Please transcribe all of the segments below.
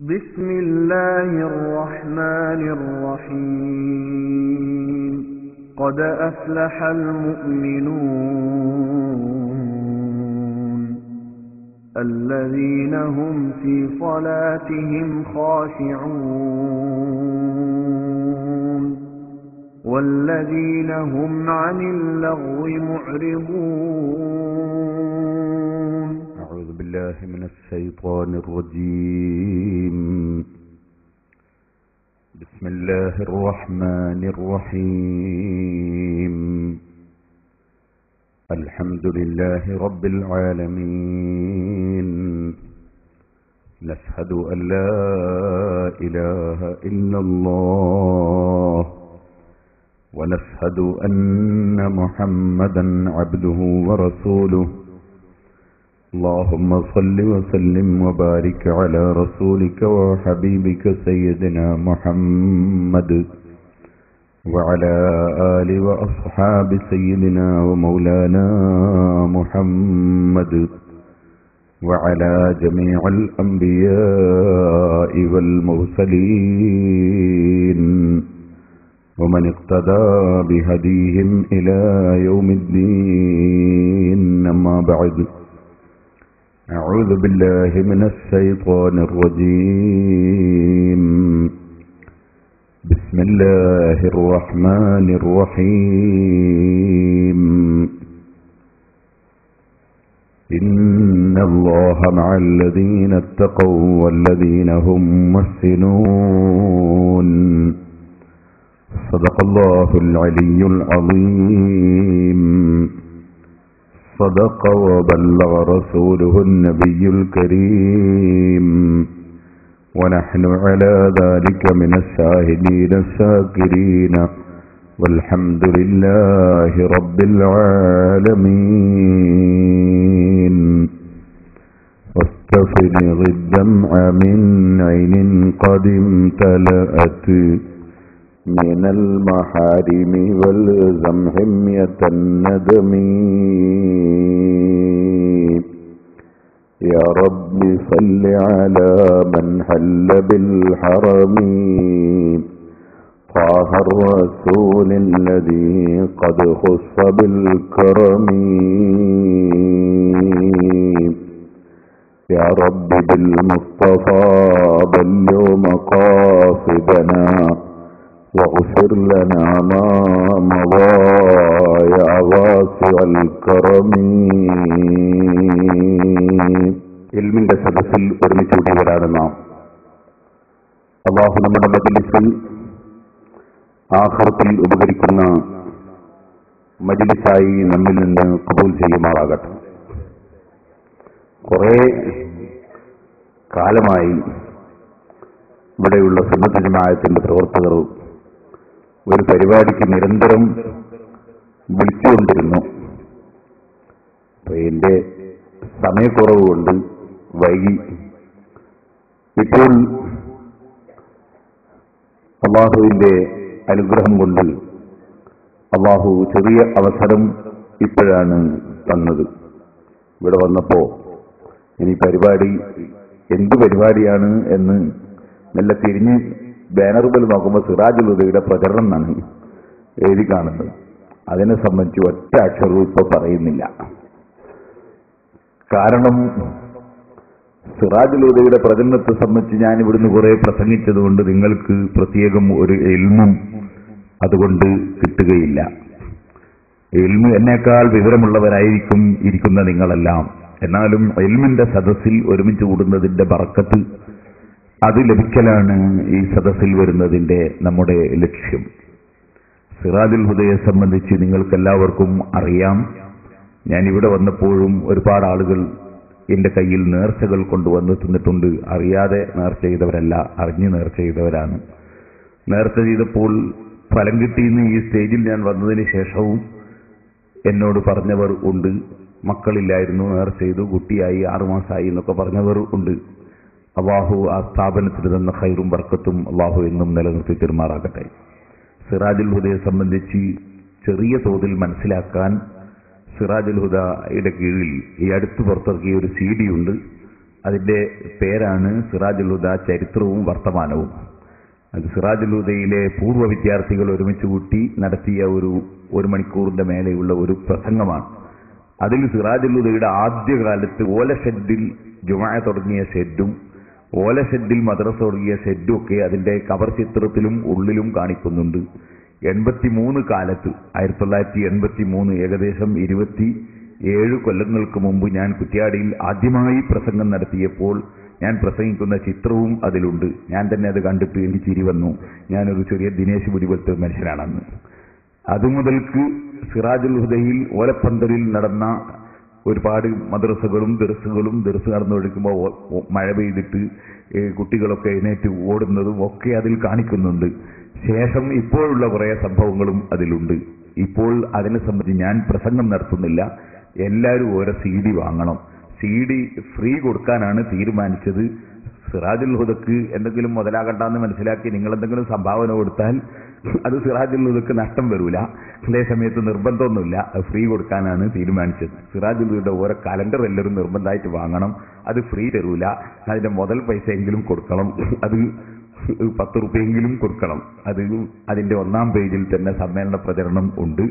بسم الله الرحمن الرحيم قد أفلح المؤمنون الذين هم في صلاتهم خاشعون والذين هم عن اللغو معرضون. أعوذ بالله من الشيطان الرجيم. بسم الله الرحمن الرحيم. الحمد لله رب العالمين. نشهد أن لا إله إلا الله ونشهد أن محمدا عبده ورسوله. اللهم صل وسلم وبارك على رسولك وحبيبك سيدنا محمد وعلى آل وأصحاب سيدنا ومولانا محمد وعلى جميع الأنبياء والمرسلين ومن اقتدى بهديهم إلى يوم الدين. أما بعد، أعوذ بالله من الشيطان الرجيم. بسم الله الرحمن الرحيم. إن الله مع الذين اتقوا والذين هم محسنون. صدق الله العلي العظيم. صدق وبلغ رسوله النبي الكريم. ونحن على ذلك من الشاهدين الشاكرين والحمد لله رب العالمين. واستفرغ الدمع من عين قد امتلأت من المحارم والزم حمية الندم. يا رب صل على من حل بالحرم طه الرسول الذي قد خص بالكرم. يا رب بالمصطفى بلغ مقاصدنا واغفر لنا ما مضى يا واسع الكرم. ഇൽമിന്റെ സദസ്സിൽ ഒരുമിച്ച് കൂടിയവരാണ് നാം. അല്ലാഹു നമ്മുടെ മജ്ലിസ് ആഖിറത്തിൽ ഉപകരിക്കുന്ന മജ്ലിസായി നമ്മിൽ നിന്ന് ഖബൂൽ ചെയ്യുമാറാകട്ടെ. കുറെ കാലമായി ഇവിടെയുള്ള സുന്നത്ത് ജമാഅത്തിന്റെ പ്രവർത്തകർ ഒരു പരിപാടിക്ക് നിരന്തരം വിളിച്ചുകൊണ്ടിരുന്നു. എന്റെ സമയക്കുറവ് കൊണ്ട് വൈകി. ഇപ്പോൾ അള്ളാഹുവിന്റെ അനുഗ്രഹം കൊണ്ട് അള്ളാഹു ചെറിയ അവസരം ഇപ്പോഴാണ് തന്നത്. ഇവിടെ വന്നപ്പോ ഇനി പരിപാടി എന്ത് പരിപാടിയാണ് എന്ന് നല്ല തിരിഞ്ഞ് ബാനറുകൾ നോക്കുമ്പോൾ സിറാജുൽ ഹുദയുടെ പ്രചരണം എന്നാണ് എഴുതി കാണുന്നത്. അതിനെ സംബന്ധിച്ച് ഒറ്റ അക്ഷരവും ഇപ്പൊ പറയുന്നില്ല. കാരണം സിറാജുൽ ഹുദയുടെ പ്രചരണത്തെ സംബന്ധിച്ച് ഞാൻ ഇവിടുന്ന് കുറെ പ്രസംഗിച്ചതുകൊണ്ട് നിങ്ങൾക്ക് പ്രത്യേകം ഒരു ഇൽമും അതുകൊണ്ട് കിട്ടുകയില്ല. ഇൽമു എന്നേക്കാൾ വിവരമുള്ളവരായിരിക്കും ഇരിക്കുന്ന നിങ്ങളെല്ലാം. എന്നാലും ഇൽമിന്റെ സദസ്സിൽ ഒരുമിച്ച് കൂടുന്നതിന്റെ ബറക്കത്ത് അത് ലഭിക്കലാണ് ഈ സദസ്സിൽ വരുന്നതിന്റെ നമ്മുടെ ലക്ഷ്യം. സിറാജുൽ ഹുദയെ സംബന്ധിച്ച് നിങ്ങൾക്കെല്ലാവർക്കും അറിയാം. ഞാൻ ഇവിടെ വന്നപ്പോഴും ഒരുപാട് ആളുകൾ എന്റെ കയ്യിൽ നേർച്ചകൾ കൊണ്ടുവന്ന് തന്നിട്ടുണ്ട്. അറിയാതെ നേർച്ച ചെയ്തവരല്ല, അറിഞ്ഞ് നേർച്ച ചെയ്തവരാണ്. നേർച്ച ചെയ്തപ്പോൾ ഫലം കിട്ടിയെന്ന് ഈ സ്റ്റേജിൽ ഞാൻ വന്നതിന് ശേഷവും എന്നോട് പറഞ്ഞവർ ഉണ്ട്. മക്കളില്ലായിരുന്നു, നേർച്ച ചെയ്തു, കുട്ടിയായി, 6 മാസമായി എന്നൊക്കെ പറഞ്ഞവർ ഉണ്ട്. അള്ളാഹു ആ സ്ഥാപനത്തിന് തന്ന ഖൈറും ബർക്കത്തും അള്ളാഹു എന്നും നിലനിർത്തി തെരുമാറാകട്ടെ. സിറാജുൽ ഹുദയെ സംബന്ധിച്ച് ചെറിയ തോതിൽ മനസ്സിലാക്കാൻ സിറാജുൽ ഹുദയുടെ കീഴിൽ ഈ അടുത്ത് പുറത്തിറക്കിയ ഒരു CD ഉണ്ട്. അതിന്റെ പേരാണ് സിറാജുൽ ഹുദ ചരിത്രവും വർത്തമാനവും. അത് സിറാജുൽ ഹുദയിലെ പൂർവ്വ വിദ്യാർത്ഥികൾ ഒരുമിച്ച് കൂട്ടി നടത്തിയ ഒരു മണിക്കൂറിന്റെ മേലെയുള്ള ഒരു പ്രസംഗമാണ്. അതിൽ സിറാജുൽ ഹുദയുടെ ആദ്യകാലത്ത് ഓലഷെഡിൽ ജുമാഅ തുടങ്ങിയ ഷെഡും ഓലഷെഡിൽ മദ്രസ തുടങ്ങിയ ഷെഡും ഒക്കെ അതിന്റെ കവർ ചിത്രത്തിലും ഉള്ളിലും കാണിക്കുന്നുണ്ട്. 83 കാലത്ത് 1983 ഏകദേശം 27 കൊല്ലങ്ങൾക്ക് മുമ്പ് ഞാൻ കുറ്റ്യാടിയിൽ ആദ്യമായി പ്രസംഗം നടത്തിയപ്പോൾ ഞാൻ പ്രസംഗിക്കുന്ന ചിത്രവും അതിലുണ്ട്. ഞാൻ തന്നെ അത് കണ്ടിട്ട് എനിക്ക് ചിരി വന്നു. ഞാനൊരു ചെറിയ ദിനേശ് പിടിപെട്ട മനുഷ്യനാണെന്ന്. അതുമുതൽക്ക് സിറാജുൽ ഹുദയിൽ ഓലപ്പന്തലിൽ നടന്ന ഒരുപാട് മദ്രസകളും ദർസ് നടന്നൊഴിക്കുമ്പോൾ മഴ പെയ്തിട്ട് കുട്ടികളൊക്കെ എഴുന്നേറ്റ് ഓടുന്നതും ഒക്കെ അതിൽ കാണിക്കുന്നുണ്ട്. ശേഷം ഇപ്പോഴുള്ള കുറേ സംഭവങ്ങളും അതിലുണ്ട്. ഇപ്പോൾ അതിനെ സംബന്ധിച്ച് ഞാൻ പ്രസംഗം നടത്തുന്നില്ല. എല്ലാവരും ഓരോ CD വാങ്ങണം. CD ഫ്രീ കൊടുക്കാനാണ് തീരുമാനിച്ചത്. സിറാജുൽ ഹുദക്ക് എന്തെങ്കിലും മുതലാകണ്ടെന്ന് മനസ്സിലാക്കി നിങ്ങൾ എന്തെങ്കിലും സംഭാവന കൊടുത്താൽ അത് സിറാജുൽ ഹുദക്ക് നഷ്ടം വരൂല. അതേ സമയത്ത് നിർബന്ധമൊന്നുമില്ല, അത് ഫ്രീ കൊടുക്കാനാണ് തീരുമാനിച്ചത്. സിറാജുൽ ഹുദയുടെ ഓരോ കലണ്ടർ എല്ലാവരും നിർബന്ധമായിട്ട് വാങ്ങണം. അത് ഫ്രീ തരൂല, അതിന്റെ മുതൽ പൈസ എങ്കിലും കൊടുക്കണം. അത് 10 രൂപയെങ്കിലും കൊടുക്കണം. അത് അതിന്റെ 1-ാം പേജിൽ തന്നെ സമ്മേളന പ്രചരണം ഉണ്ട്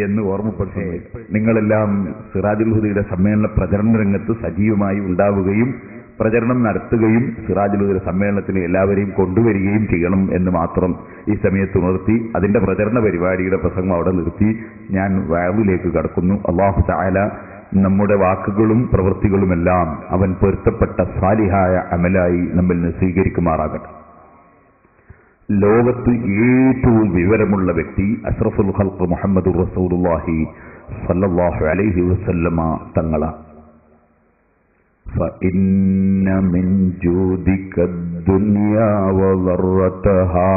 എന്ന് ഓർമ്മപ്പെടുത്തുന്നു. നിങ്ങളെല്ലാം സിറാജുൽ ഹുദയുടെ സമ്മേളന പ്രചരണ രംഗത്ത് സജീവമായി ഉണ്ടാവുകയും പ്രചരണം നടത്തുകയും സിറാജുൽ ഹുദയുടെ സമ്മേളനത്തിന് എല്ലാവരെയും കൊണ്ടുവരികയും ചെയ്യണം എന്ന് മാത്രം ഈ സമയത്ത് ഉണർത്തി അതിന്റെ പ്രചരണ പരിപാടിയുടെ പ്രസംഗം അവിടെ നിർത്തി ഞാൻ വഅദിലേക്ക് കടക്കുന്നു. അല്ലാഹു തആല നമ്മുടെ വാക്കുകളും പ്രവൃത്തികളുമെല്ലാം അവൻ പൊരുത്തപ്പെട്ട സാലിഹായ അമലായി നമ്മിൽ നിന്ന് സ്വീകരിക്കുമാറാകട്ടെ. ലോകത്ത് ഏറ്റവും വിവരമുള്ള വ്യക്തി അഷ്റഫുൽ ഖൽഖ് മുഹമ്മദുർ റസൂലുള്ളാഹി സ്വല്ലല്ലാഹു അലൈഹി വസല്ലമ തങ്ങളാണ്. فإن من جودك الدنيا وضرتها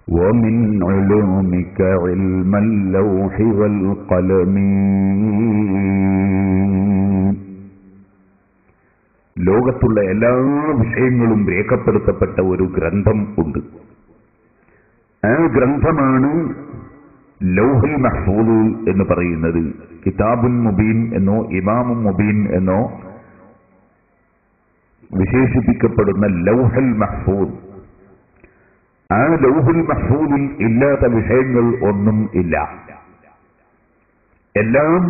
ومن علومك علم اللوح والقلم. ലോകത്തുള്ള എല്ലാ വിഷയങ്ങളും രേഖപ്പെടുത്തപ്പെട്ട ഒരു ഗ്രന്ഥം ഉണ്ട്. ആ ഗ്രന്ഥമാണ് ലൗഹുൽ മഹ്ഫൂദ് എന്ന് പറയുന്നത്. കിതാബുൻ മുബീൻ എന്നോ ഇമാമുൻ മുബീൻ എന്നോ വിശേഷിപ്പിക്കപ്പെടുന്ന ലൗഹുൽ മഹ്ഫൂദ്. ആ ലൗഹുൽ മഹ്ഫൂദിൽ ഇല്ലാത്ത വിഷയങ്ങൾ ഒന്നും ഇല്ല. എല്ലാം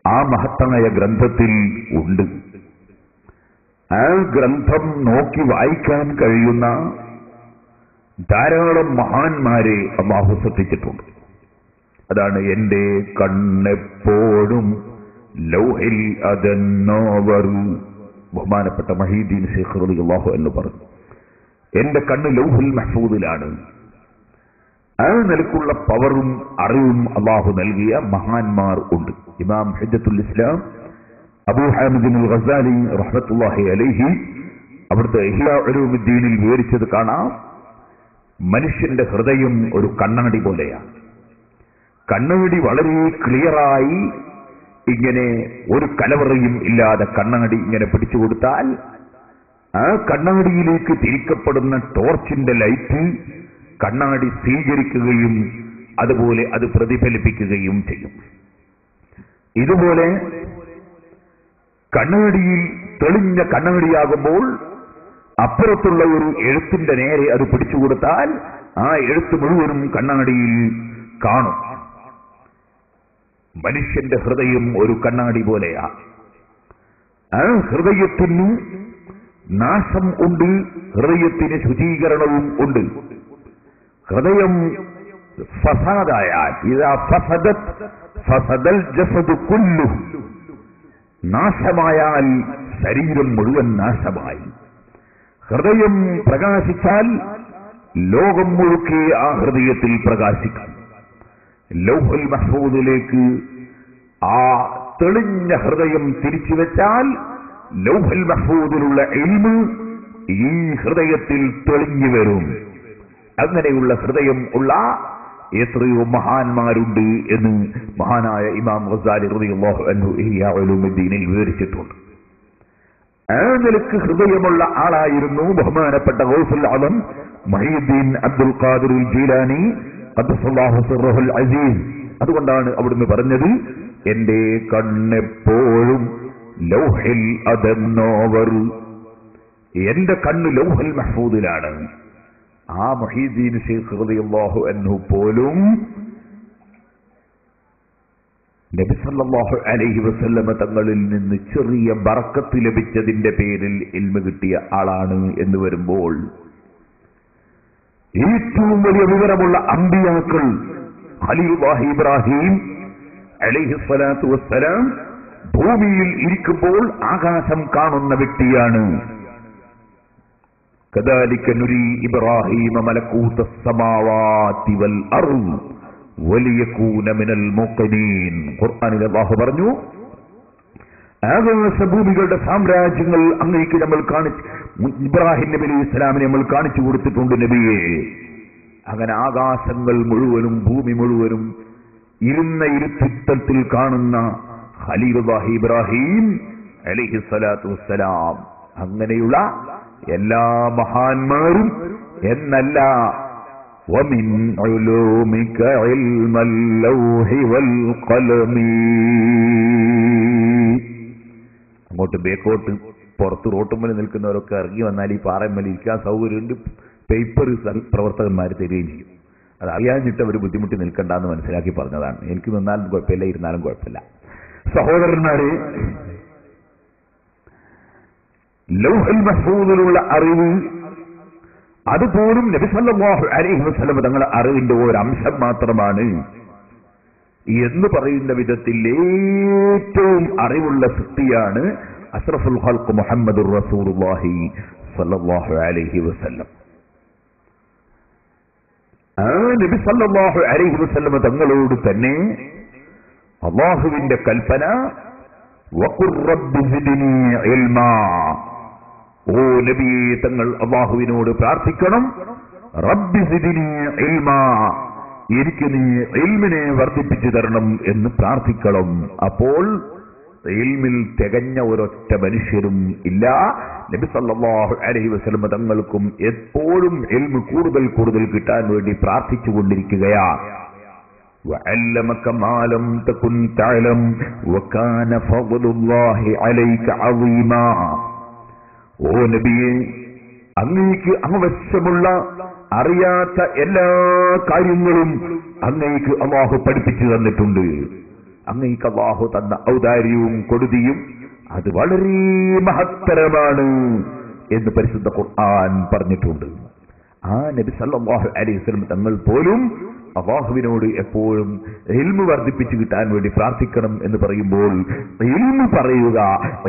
ആ മഹത്തായ ഗ്രന്ഥത്തിൽ ഉണ്ട്. ആ ഗ്രന്ഥം നോക്കി വായിക്കാൻ കഴിയുന്ന ധാരാളം മഹാന്മാരെ അല്ലാഹു സൃഷ്ടിച്ചിട്ടുണ്ട്. അതാണ് എന്റെ കണ്ണെപ്പോഴും ലൗഹിൽ അതെന്നോവർ. ബഹുമാനപ്പെട്ട മഹീദ്ദീൻ ശൈഖ് റളിയല്ലാഹു അൻഹു പറഞ്ഞു, എന്റെ കണ്ണ് ലൗഹുൽ മഹ്ഫൂദിലാണ്. ആ നിലക്കുള്ള പവറും അറിവും അല്ലാഹു നൽകിയ മഹാന്മാർ ഉണ്ട്. ഇമാം ഹുജ്ജത്തുൽ ഇസ്ലാം അബൂ ഹാമിദ് അൽ ഗസാലി റഹ്മത്തുള്ളാഹി അലൈഹി അവിടുത്തെ ഇഹ്യാ ഉലൂമുദ്ദീനിൽ വിവരിച്ചത് കാണാം. മനുഷ്യന്റെ ഹൃദയം ഒരു കണ്ണാടി പോലെയാണ്. കണ്ണാടി വളരെ ക്ലിയറായി ഇങ്ങനെ ഒരു കലവറയും ഇല്ലാതെ കണ്ണാടി ഇങ്ങനെ പിടിച്ചു കൊടുത്താൽ ആ കണ്ണാടിയിലേക്ക് തിരിക്കപ്പെടുന്ന ടോർച്ചിന്റെ ലൈറ്റ് കണ്ണാടി സ്വീകരിക്കുകയും അതുപോലെ അത് പ്രതിഫലിപ്പിക്കുകയും ചെയ്യും. ഇതുപോലെ കണ്ണാടിയിൽ തെളിഞ്ഞ കണ്ണാടിയാകുമ്പോൾ അപ്പുറത്തുള്ള ഒരു എഴുത്തിന്റെ നേരെ അത് പിടിച്ചു കൊടുത്താൽ ആ എഴുത്ത് മുഴുവനും കണ്ണാടിയിൽ കാണും. മനുഷ്യന്റെ ഹൃദയം ഒരു കണ്ണാടി പോലെയാ. ആ ഹൃദയത്തിന് നാശം ഉണ്ട്, ഹൃദയത്തിന് ശുചീകരണവും ഉണ്ട്. ഹൃദയം ഫസാദായാൽ ഇദാ ഫസദത് ഫസദൽ ജസദു കുല്ലു, നാശമായാൽ ശരീരം മുഴുവൻ നാശമായി. ഹൃദയം പ്രകാശിച്ചാൽ ലോകം മുഴുക്കെ ആ ഹൃദയത്തിൽ പ്രകാശിക്കും. ലൗഹുൽ മഹ്ഫൂദിലേക്ക് ആ തെളിഞ്ഞ ഹൃദയം തിരിച്ചു വെച്ചാൽ ലൗഹുൽ മഹ്ഫൂദിലുള്ള ഇൽമ് ഈ ഹൃദയത്തിൽ തെളിഞ്ഞു വരും. അങ്ങനെയുള്ള ഹൃദയം ഉള്ള എത്രയോ മഹാന്മാരുണ്ട് എന്ന് മഹാനായ ഇമാം ഗസാലി റളിയല്ലാഹു അൻഹു ഇഹ്യാ ഉലൂമുദ്ദീനിൽ വിവരിച്ചിട്ടുണ്ട്. ആ നിലക്ക് ഹൃദയമുള്ള ആളായിരുന്നു ബഹുമാനപ്പെട്ട ഗൗസുൽ ആലം മുഹയ്യിദ്ദീൻ അബ്ദുൽ ഖാദിർ ജീലാനി ഖദ്ദസല്ലാഹു സിർറഹുൽ അസീസ്. അതുകൊണ്ടാണ് അവിടുന്ന് പറഞ്ഞത്, എന്റെ കണ്ണെപ്പോഴും ലൗഹിൽ അദന്നോവർ, എന്റെ കണ്ണ് ലൗഹൽ മഹ്ഫൂദിലാണ്. ആ മുഹീദ്ദീൻ ശൈഖ് റളിയല്ലാഹു അൻഹു പോലും നബി സല്ലല്ലാഹു അലൈഹി വസല്ലമ തങ്ങളിൽ നിന്ന് ചെറിയ ബറക്കത്ത് ലഭിച്ചതിന്റെ പേരിൽ ഇൽമ കിട്ടിയ ആളാണ് എന്ന് വരുമ്പോൾ, ഏറ്റവും വലിയ വിവരമുള്ള അമ്പിയാക്കൾ ഖലീലുല്ലാഹി ഇബ്രാഹിം അലൈഹിസ്സലാത്തു വസ്സലാം ഭൂമിയിൽ ഇരിക്കുമ്പോൾ ആകാശം കാണുന്ന വ്യക്തിയാണ്. കദാലിക നുരി ഇബ്രാഹിമ മലകൂതസ് സമാവാതി വൽ അർദ് വലിയകൂന മിനൽ മുഖ്മിനീൻ. ഖുർആനിൽ അല്ലാഹു പറഞ്ഞു, ആകാശഭൂമികളുടെ സാമ്രാജ്യങ്ങൾ അങ്ങേക്ക് നമ്മൾ ഇബ്രാഹിം നബി അലൈഹി ഇസ്ലാമിനെ നമ്മൾ കാണിച്ചു കൊടുത്തിട്ടുണ്ട് നബിയെ. അങ്ങനെ ആകാശങ്ങൾ മുഴുവനും ഭൂമി മുഴുവനും ഇരുന്ന ഇരുത്തിത്തത്തിൽ കാണുന്ന ഖലീലുല്ലാഹി ഇബ്രാഹിം അലൈഹിസ്സലാത്തു വസ്സലാം, അങ്ങനെയുള്ള എല്ലാ മഹാന്മാരും എന്നല്ല, وَمِنْ عُلُومِكَ عِلْمَ اللَّوْحِ وَالْقَلَمِ. അങ്ങോട്ട് ബേക്കോട്ട് പുറത്ത് റോട്ടുമ്മൽ നിൽക്കുന്നവരൊക്കെ ഇറങ്ങി വന്നാൽ ഈ പാറമ്മൽ ഇരിക്കാൻ സൗകര്യമുണ്ട്. പേപ്പർ പ്രവർത്തകന്മാർ തരികയും ചെയ്യും. അത് അറിയാഞ്ഞിട്ട് അവർ ബുദ്ധിമുട്ടി നിൽക്കണ്ടെന്ന് മനസ്സിലാക്കി പറഞ്ഞതാണ്. എനിക്ക് നിന്നാലും കുഴപ്പമില്ല, ഇരുന്നാലും കുഴപ്പമില്ല. സഹോദരന്മാരെ, ലൗഹുൽ മഹ്ഫൂദിലുള്ള അറിവ് അതുപോലും നബി സല്ലല്ലാഹു അലൈഹി വസല്ലം തങ്ങളുടെ അറിവിന്റെ ഒരു അംശം മാത്രമാണ് എന്ന് പറയുന്ന വിധത്തിൽ ഏറ്റവും അറിവുള്ള സൃഷ്ടിയാണ് അഷ്റഫുൽ ഖൽഖ് മുഹമ്മദുർ റസൂലുള്ളാഹി സല്ലല്ലാഹു അലൈഹി വസല്ലം. ആ നബി സല്ലല്ലാഹു അലൈഹി വസല്ലം തങ്ങളോട് തന്നെ അല്ലാഹുവിന്റെ കൽപ്പന, വഖുർ റബ്ബി സിദ്നി ഇൽമാ, ഓ നബിയെ തങ്ങൾ അല്ലാഹുവിനോട് പ്രാർത്ഥിക്കണം, റബ്ബി സിദ്നി ഇൽമാ, എനിക്ക് നീ ഇൽമിനെ വർദ്ധിപ്പിച്ചു തരണം എന്ന് പ്രാർത്ഥിക്കണം. അപ്പോൾ ഇൽമിൽ തികഞ്ഞ ഒരൊറ്റ മനുഷ്യരും ഇല്ല. നബി സല്ലല്ലാഹു അലൈഹി വസല്ലം തങ്ങൾക്കും എപ്പോഴും ഇൽമ് കൂടുതൽ കൂടുതൽ കിട്ടാൻ വേണ്ടി പ്രാർത്ഥിച്ചു കൊണ്ടിരിക്കുകയാണ്. وعلمك ما لم تكن تعلم وكان فضل الله عليك عظيما. ഓ നബിയെ, അങ്ങേക്ക് ആവശ്യമുള്ള അറിയാത്ത എല്ലാ കാര്യങ്ങളും അങ്ങേക്ക് അല്ലാഹു പഠിപ്പിച്ചു തന്നിട്ടുണ്ട്. അങ്ങേക്ക് അല്ലാഹു തന്ന ഔദാര്യവും കൊടുതിയും അത് വളരെ മഹത്തരമാണ് എന്ന് പരിശുദ്ധ ഖുർആൻ പറഞ്ഞിട്ടുണ്ട്. ആ നബി സല്ലല്ലാഹു അലൈഹി വസല്ലം തങ്ങൾ പോലും അല്ലാഹുവിനോട് എപ്പോഴും ഇൽമു വർദ്ധിപ്പിച്ചു കിട്ടാൻ വേണ്ടി പ്രാർത്ഥിക്കണം എന്ന് പറയുമ്പോൾ, ഇൽമു പറയുക,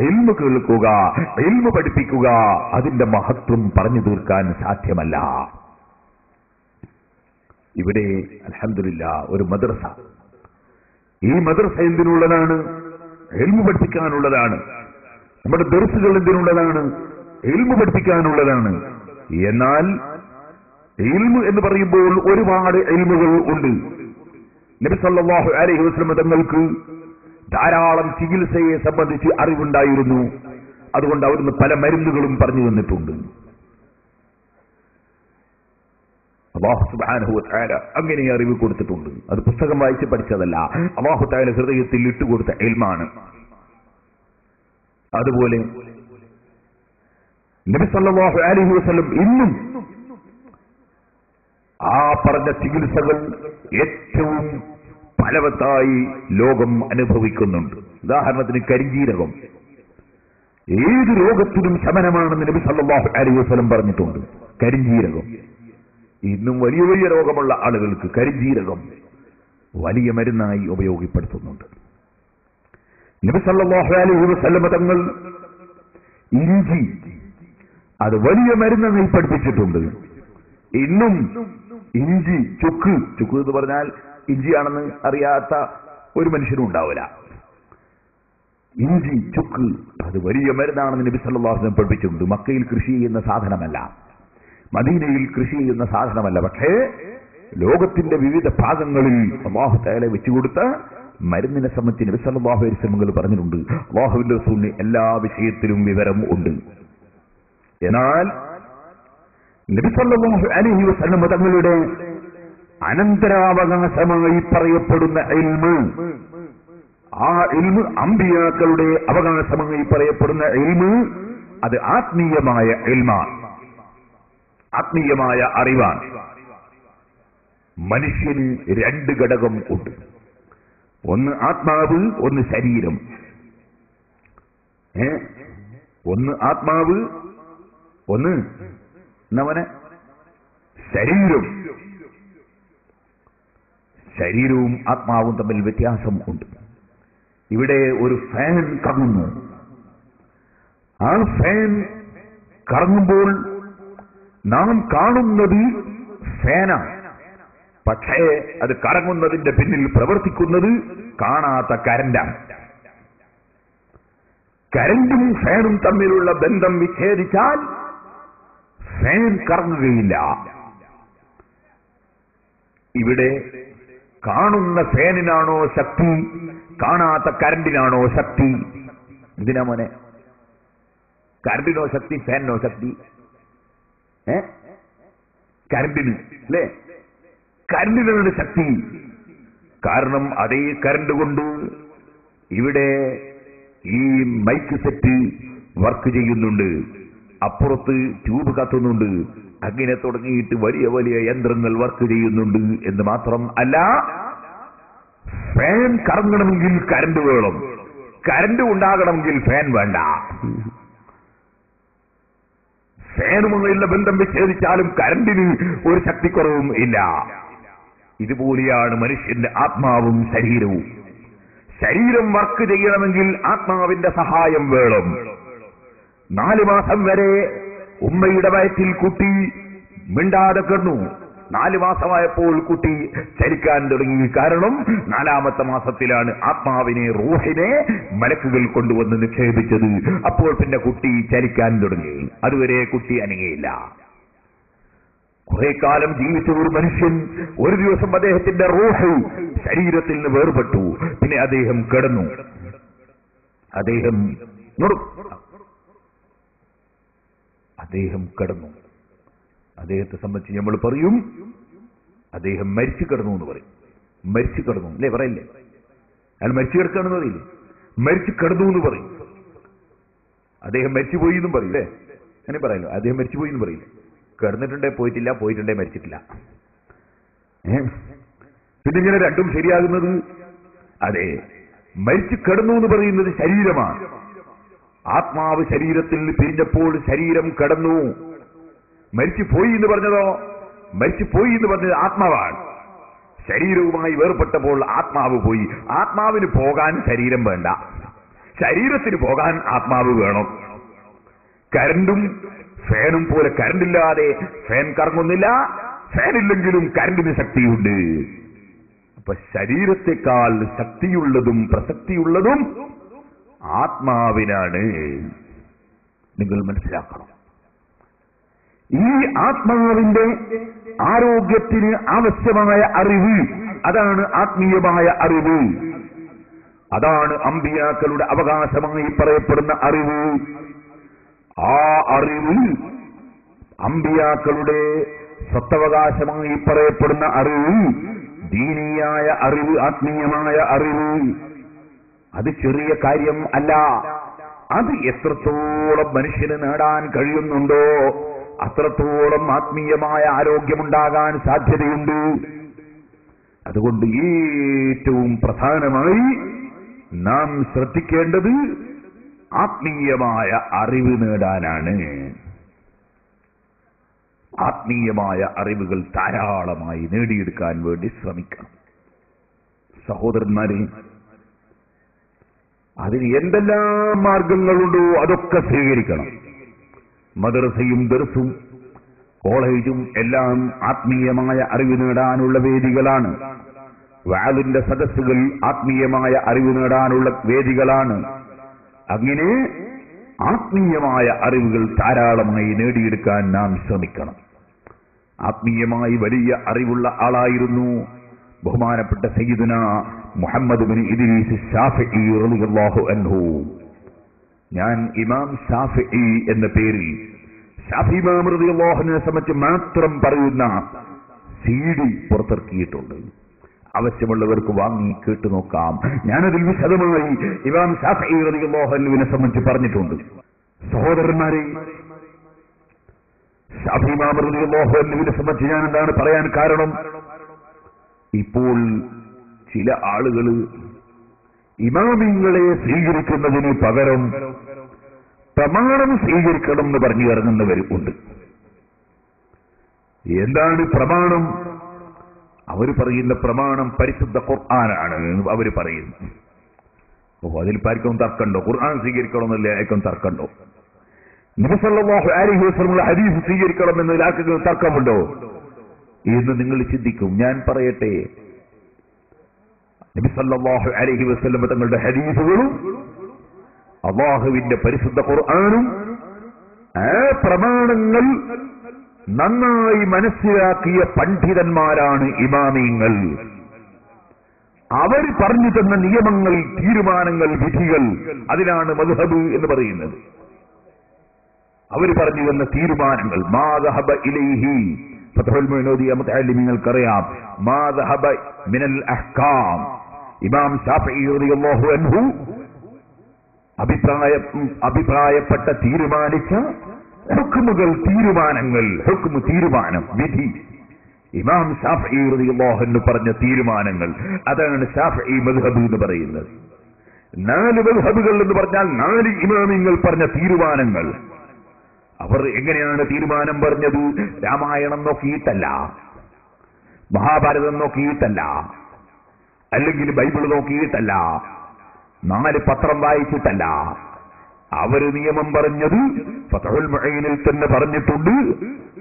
ഇൽമു കേൾക്കുക, ഇൽമു പഠിപ്പിക്കുക, അതിന്റെ മഹത്വം പറഞ്ഞു തീർക്കാൻ സാധ്യമല്ല. ഇവിടെ അൽഹംദുലില്ലാ ഒരു മദ്രസ, ഈ മദ്രസ എന്തിനുള്ളതാണ്? ഇൽമു പഠിപ്പിക്കാനുള്ളതാണ്. നമ്മുടെ ദർസുകൾ എന്തിനുള്ളതാണ്? ഇൽമു പഠിപ്പിക്കാനുള്ളതാണ്. എന്നാൽ ഇൽമു എന്ന് പറയുമ്പോൾ ഒരുപാട് ഇൽമുകൾ ഉണ്ട്. നബി സല്ലല്ലാഹു അലൈഹി വസല്ലം തങ്ങൾക്ക് ധാരാളം ചികിത്സയെ സംബന്ധിച്ച് അറിവുണ്ടായിരുന്നു. അതുകൊണ്ട് അവിടുന്ന് പല മരുന്നുകളും പറഞ്ഞു തന്നിട്ടുണ്ട്. അല്ലാഹു സുബ്ഹാനഹു വ തആല അങ്ങനെ അറിവ് കൊടുത്തിട്ടുണ്ട്. അത് പുസ്തകം വായിച്ച് പഠിച്ചതല്ല, അല്ലാഹു തആല ഹൃദയത്തിൽ ഇട്ടുകൊടുത്ത ഇൽമാണ്. അതുപോലെ നബി സല്ലല്ലാഹു അലൈഹി വസല്ലം ഇന്നും ആ പറഞ്ഞ ചികിത്സകൾ ഏറ്റവും ഫലവത്തായി ലോകം അനുഭവിക്കുന്നുണ്ട്. ഉദാഹരണത്തിന് കരിഞ്ജീരകം ഏത് രോഗത്തിനും ശമനമാണെന്ന് നബി സല്ലല്ലാഹു അലൈഹി വസല്ലം പറഞ്ഞിട്ടുണ്ട്. കരിഞ്ജീരകം ഇന്നും വലിയ വലിയ രോഗമുള്ള ആളുകൾക്ക് കരിഞ്ജീരകം വലിയ മരുന്നായി ഉപയോഗപ്പെടുത്തുന്നുണ്ട്. നബി സല്ലല്ലാഹു അലൈഹി വസല്ലം തങ്ങൾ ഇഞ്ചി അത് വലിയ മരുന്നായി പഠിപ്പിച്ചിട്ടുണ്ട്. ഇന്നും ഇഞ്ചി, ചുക്ക് എന്ന് പറഞ്ഞാൽ ഇഞ്ചിയാണെന്ന് അറിയാത്ത ഒരു മനുഷ്യനും ഉണ്ടാവില്ല. ഇഞ്ചി, ചുക്ക് അത് വലിയ മരുന്നാണെന്ന് നബി സല്ലല്ലാഹു അലൈഹി വസല്ലം പഠിപ്പിച്ചിട്ടുണ്ട്. മക്കയിൽ കൃഷി ചെയ്യുന്ന സാധനമല്ല, മദീനയിൽ കൃഷി ചെയ്യുന്ന സാധനമല്ല. പക്ഷേ ലോകത്തിന്റെ വിവിധ ഭാഗങ്ങളിൽ അല്ലാഹു തആല വെച്ചുകൊടുത്ത മരുന്നിനെ സംബന്ധിച്ച് നബി സല്ലല്ലാഹു അലൈഹി വസല്ലം പറഞ്ഞിട്ടുണ്ട്. അല്ലാഹുവിന്റെ റസൂലിന് എല്ലാ വിഷയത്തിലും വിവരം ഉണ്ട്. എന്നാൽ നബി സല്ലല്ലാഹു അലൈഹി വസല്ലം തങ്ങളുടെ അനന്തരാവകാശമായി പറയപ്പെടുന്ന ഇൽമ് ആ ഇൽമ് അമ്പിയാക്കളുടെ അവകാശമായി പറയപ്പെടുന്ന ഇൽമ് അത് ആത്മീയമായ ഇൽമാണ്, ആത്മീയമായ അറിവാണ്. മനുഷ്യന് രണ്ട് ഘടകം ഉണ്ട്, ഒന്ന് ആത്മാവ്, ഒന്ന് ശരീരം. ഒന്ന് ആത്മാവ്, ഒന്ന് എന്നവനെ ശരീരം. ശരീരവും ആത്മാവും തമ്മിൽ വ്യത്യാസം ഉണ്ട്. ഇവിടെ ഒരു ഫാൻ കറങ്ങുന്നു. ആ ഫാൻ കറങ്ങുമ്പോൾ നാം കാണുന്നത് ഫാനാണ്. പക്ഷേ അത് കറങ്ങുന്നതിന്റെ പിന്നിൽ പ്രവർത്തിക്കുന്നത് കാണാത്ത കരന്റാണ്. കരന്റും ഫാനും തമ്മിലുള്ള ബന്ധം വിച്ഛേദിച്ചാൽ ഫാൻ കറങ്ങുകയില്ല. ഇവിടെ കാണുന്ന ഫാനിനാണോ ശക്തി, കാണാത്ത കരണ്ടിനാണോ ശക്തി? ഇതിനാ മോനെ, കരണ്ടിനോ ശക്തി, ഫാനിനോ ശക്തി? കരണ്ടിന് അല്ലേ? കരണ്ടിനാണ് ശക്തി. കാരണം അതേ കരണ്ട് കൊണ്ട് ഇവിടെ ഈ മൈക്ക് സെറ്റ് വർക്ക് ചെയ്യുന്നുണ്ട്, അപ്പുറത്ത് ട്യൂബ് കത്തുന്നുണ്ട്, അങ്ങനെ തുടങ്ങിയിട്ട് വലിയ വലിയ യന്ത്രങ്ങൾ വർക്ക് ചെയ്യുന്നുണ്ട് എന്ന് മാത്രം അല്ല, ഫാൻ കറങ്ങണമെങ്കിൽ കരണ്ട് വേണം, കരണ്ട് ഉണ്ടാകണമെങ്കിൽ ഫാൻ വേണ്ട. ഫാനുമായുള്ള ബന്ധം വിച്ഛേദിച്ചാലും കരണ്ടിന് ഒരു ശക്തിക്കുറവും ഇല്ല. ഇതുപോലെയാണ് മനുഷ്യന്റെ ആത്മാവും ശരീരവും. ശരീരം വർക്ക് ചെയ്യണമെങ്കിൽ ആത്മാവിന്റെ സഹായം വേണം. 4 മാസം വരെ ഉമ്മയുടെ വയറ്റിൽ കുട്ടി മിണ്ടാതെ കിടന്നു. 4 മാസമായപ്പോൾ കുട്ടി ചലിക്കാൻ തുടങ്ങി. കാരണം 4ാമത്തെ മാസത്തിലാണ് ആത്മാവിനെ, റൂഹിനെ മലക്കുകൾ കൊണ്ടുവന്ന് നിക്ഷേപിച്ചത്. അപ്പോൾ പിന്നെ കുട്ടി ചലിക്കാൻ തുടങ്ങി. അതുവരെ കുട്ടി അനങ്ങിയില്ല. കുറെ കാലം ജീവിച്ച ഒരു മനുഷ്യൻ ഒരു ദിവസം അദ്ദേഹത്തിന്റെ റൂഹ് ശരീരത്തിൽ നിന്ന് വേർപെട്ടു. പിന്നെ അദ്ദേഹം കിടന്നു. അദ്ദേഹം കിടന്നു. അദ്ദേഹത്തെ സംബന്ധിച്ച് നമ്മൾ പറയും അദ്ദേഹം മരിച്ചു കിടന്നു എന്ന് പറയും. മരിച്ചു കിടന്നു അല്ലേ പറയില്ലേ? അയാൾ മരിച്ചു കിടക്കുകയാണെന്ന് പറയില്ലേ? മരിച്ചു കിടന്നു എന്ന് പറയും. അദ്ദേഹം മരിച്ചുപോയി എന്നും പറയും അല്ലേ? അങ്ങനെ പറയല്ലോ, അദ്ദേഹം മരിച്ചുപോയി എന്ന് പറയില്ലേ? കിടന്നിട്ടുണ്ടേ പോയിട്ടില്ല, പോയിട്ടുണ്ടേ മരിച്ചിട്ടില്ല. പിന്നെ ഇങ്ങനെ രണ്ടും ശരിയാകുന്നത്? അതെ, മരിച്ചു കിടന്നു എന്ന് പറയുന്നത് ശരീരമാണ്. ആത്മാവ് ശരീരത്തിൽ പിരിഞ്ഞപ്പോൾ ശരീരം കിടന്നു. മരിച്ചു പോയി എന്ന് പറഞ്ഞതോ? മരിച്ചു പോയി എന്ന് പറഞ്ഞത് ആത്മാവാണ്. ശരീരവുമായി വേർപെട്ടപ്പോൾ ആത്മാവ് പോയി. ആത്മാവിന് പോകാൻ ശരീരം വേണ്ട, ശരീരത്തിന് പോകാൻ ആത്മാവ് വേണം. കരണ്ടും ഫാനും പോലെ കരണ്ടില്ലാതെ ഫാൻ കറങ്ങുന്നില്ല, ഫാനില്ലെങ്കിലും കരണ്ടിന് ശക്തിയുണ്ട്. അപ്പൊ ശരീരത്തെക്കാൾ ശക്തിയുള്ളതും പ്രസക്തിയുള്ളതും ആത്മാവിനാണ്. നിങ്ങൾ മനസ്സിലാക്കണം. ഈ ആത്മാവിന്റെ ആരോഗ്യത്തിന് ആവശ്യമായ അറിവ്, അതാണ് ആത്മീയമായ അറിവ്. അതാണ് അമ്പിയാക്കളുടെ അവകാശമായി പറയപ്പെടുന്ന അറിവ്. ആ അറിവ് അമ്പിയാക്കളുടെ സ്വത്തവകാശമായി പറയപ്പെടുന്ന അറിവ്, ദീനീയായ അറിവ്, ആത്മീയമായ അറിവ്. അത് ചെറിയ കാര്യം അല്ല. അത് എത്രത്തോളം മനുഷ്യന് നേടാൻ കഴിയുന്നുണ്ടോ അത്രത്തോളം ആത്മീയമായ ആരോഗ്യമുണ്ടാകാൻ സാധ്യതയുണ്ട്. അതുകൊണ്ട് ഏറ്റവും പ്രധാനമായി നാം ശ്രദ്ധിക്കേണ്ടത് ആത്മീയമായ അറിവ് നേടാനാണ്. ആത്മീയമായ അറിവുകൾ ധാരാളമായി നേടിയെടുക്കാൻ വേണ്ടി ശ്രമിക്കണം. സഹോദരന്മാരെ, അതിന് എന്തെല്ലാം മാർഗങ്ങളുണ്ടോ അതൊക്കെ സ്വീകരിക്കണം. മദ്രസയും ദർസും കോളേജും എല്ലാം ആത്മീയമായ അറിവ് നേടാനുള്ള വേദികളാണ്. വഅലിന്റെ സദസ്സുകൾ ആത്മീയമായ അറിവ് നേടാനുള്ള വേദികളാണ്. അങ്ങനെ ആത്മീയമായ അറിവുകൾ ധാരാളമായി നേടിയെടുക്കാൻ നാം ശ്രമിക്കണം. ആത്മീയമായി വലിയ അറിവുള്ള ആളായിരുന്നു ബഹുമാനപ്പെട്ട സയ്യിദുന മുഹമ്മദ് ബിൻ ഇദ്രീസ് ശാഫിഈ റളിയല്ലാഹു അൻഹു. ഞാൻ ഇമാം ശാഫിഈ എന്ന പേരിൽ ശാഫി ഇമാം റളിയല്ലാഹു അൻഹുവിനെ സംബന്ധിച്ച് മാത്രം പറയുന്ന CD പുറത്തിറക്കിയിട്ടുണ്ട്. ആവശ്യമുള്ളവർക്ക് വാങ്ങി കേട്ടു നോക്കാം. ഞാനതിൽ വിശദമായി ഇമാം ശാഫഈ റളിയല്ലാഹു അൻഹുവിനെ സംബന്ധിച്ച് പറഞ്ഞിട്ടുണ്ട്. സഹോദരന്മാരെ, ശാഫഈ ഇമാം റളിയല്ലാഹു അൻഹുവിനെ സംബന്ധിച്ച് ഞാൻ എന്താണ് പറയാൻ കാരണം, ഇപ്പോൾ ചില ആളുകൾ ഇമാമിങ്ങളെ സ്വീകരിക്കുന്നതിന് പകരം പ്രമാണം സ്വീകരിക്കണം എന്ന് പറഞ്ഞു ഇറങ്ങുന്നവരുണ്ട്. എന്താണ് പ്രമാണം? അവർ പറയുന്ന പ്രമാണം പരിശുദ്ധ ഖുർആനാണ് അവർ പറയുന്നു. അതിൽ ആർക്കും തർക്കമുണ്ടോ? ഖുർആൻ സ്വീകരിക്കണമെന്നല്ലേ ആർക്കും തർക്കമുണ്ടോ? നബി സല്ലല്ലാഹു അലൈഹി വസല്ലം ഹദീസ് സ്വീകരിക്കണം എന്നതിൽ ആർക്കും തർക്കമുണ്ടോ എന്ന് നിങ്ങൾ ചിന്തിക്കും. ഞാൻ പറയട്ടെ, നബി സല്ലല്ലാഹു അലൈഹി വസല്ലം തങ്ങളുടെ ഹദീസുകളും അല്ലാഹുവിന്റെ പരിശുദ്ധ ഖുർആനും ആ പ്രമാണങ്ങൾ നന്നായി മനസ്സിലാക്കിയ പണ്ഡിതന്മാരാണ് ഇമാമിങ്ങൾ. അവർ പറഞ്ഞു തന്ന നിയമങ്ങൾ, തീരുമാനങ്ങൾ, വിധികൾ, അതിനാണ് മദ്ഹബ് എന്ന് പറയുന്നത്. അവർ പറഞ്ഞു തന്ന തീരുമാനങ്ങൾ മാ ദഹബ ഇലൈഹി ഫത്ഹുൽ മുഈൻ മുതഅല്ലിമീങ്ങൾക്കറിയാം. മാ ദഹബ മിനൽ അഹ്കാം. ഇമാം ശാഫഈ റളിയല്ലാഹു അൻഹു അഭിപ്രായപ്പെട്ട തീരുമാനിച്ച ഹുക്മുകൾ, തീരുമാനങ്ങൾ, ഹുക്മ് തീരുമാനം, വിധി, ഇമാം ശാഫഈ റളിയല്ലാഹു അൻഹു പറഞ്ഞ തീരുമാനങ്ങൾ, അതാണ് ശാഫഈ മദ്ഹബ് എന്ന് പറയുന്നത്. 4 മദ്ഹബുകൾ എന്ന് പറഞ്ഞാൽ 4 ഇമാമിങ്ങൾ പറഞ്ഞ തീരുമാനങ്ങൾ. അവർ എങ്ങനെയാണ് തീരുമാനം പറഞ്ഞത്? രാമായണം നോക്കിയിട്ടല്ല, മഹാഭാരതം നോക്കിയിട്ടല്ല, അല്ലെങ്കിൽ ബൈബിൾ നോക്കിയിട്ടല്ല, 4 പത്രം വായിച്ചിട്ടല്ല. അവര് നിയമം പറഞ്ഞത് ഫത്ഹുൽ മുഈനിൽ തന്നെ പറഞ്ഞിട്ടുണ്ട്.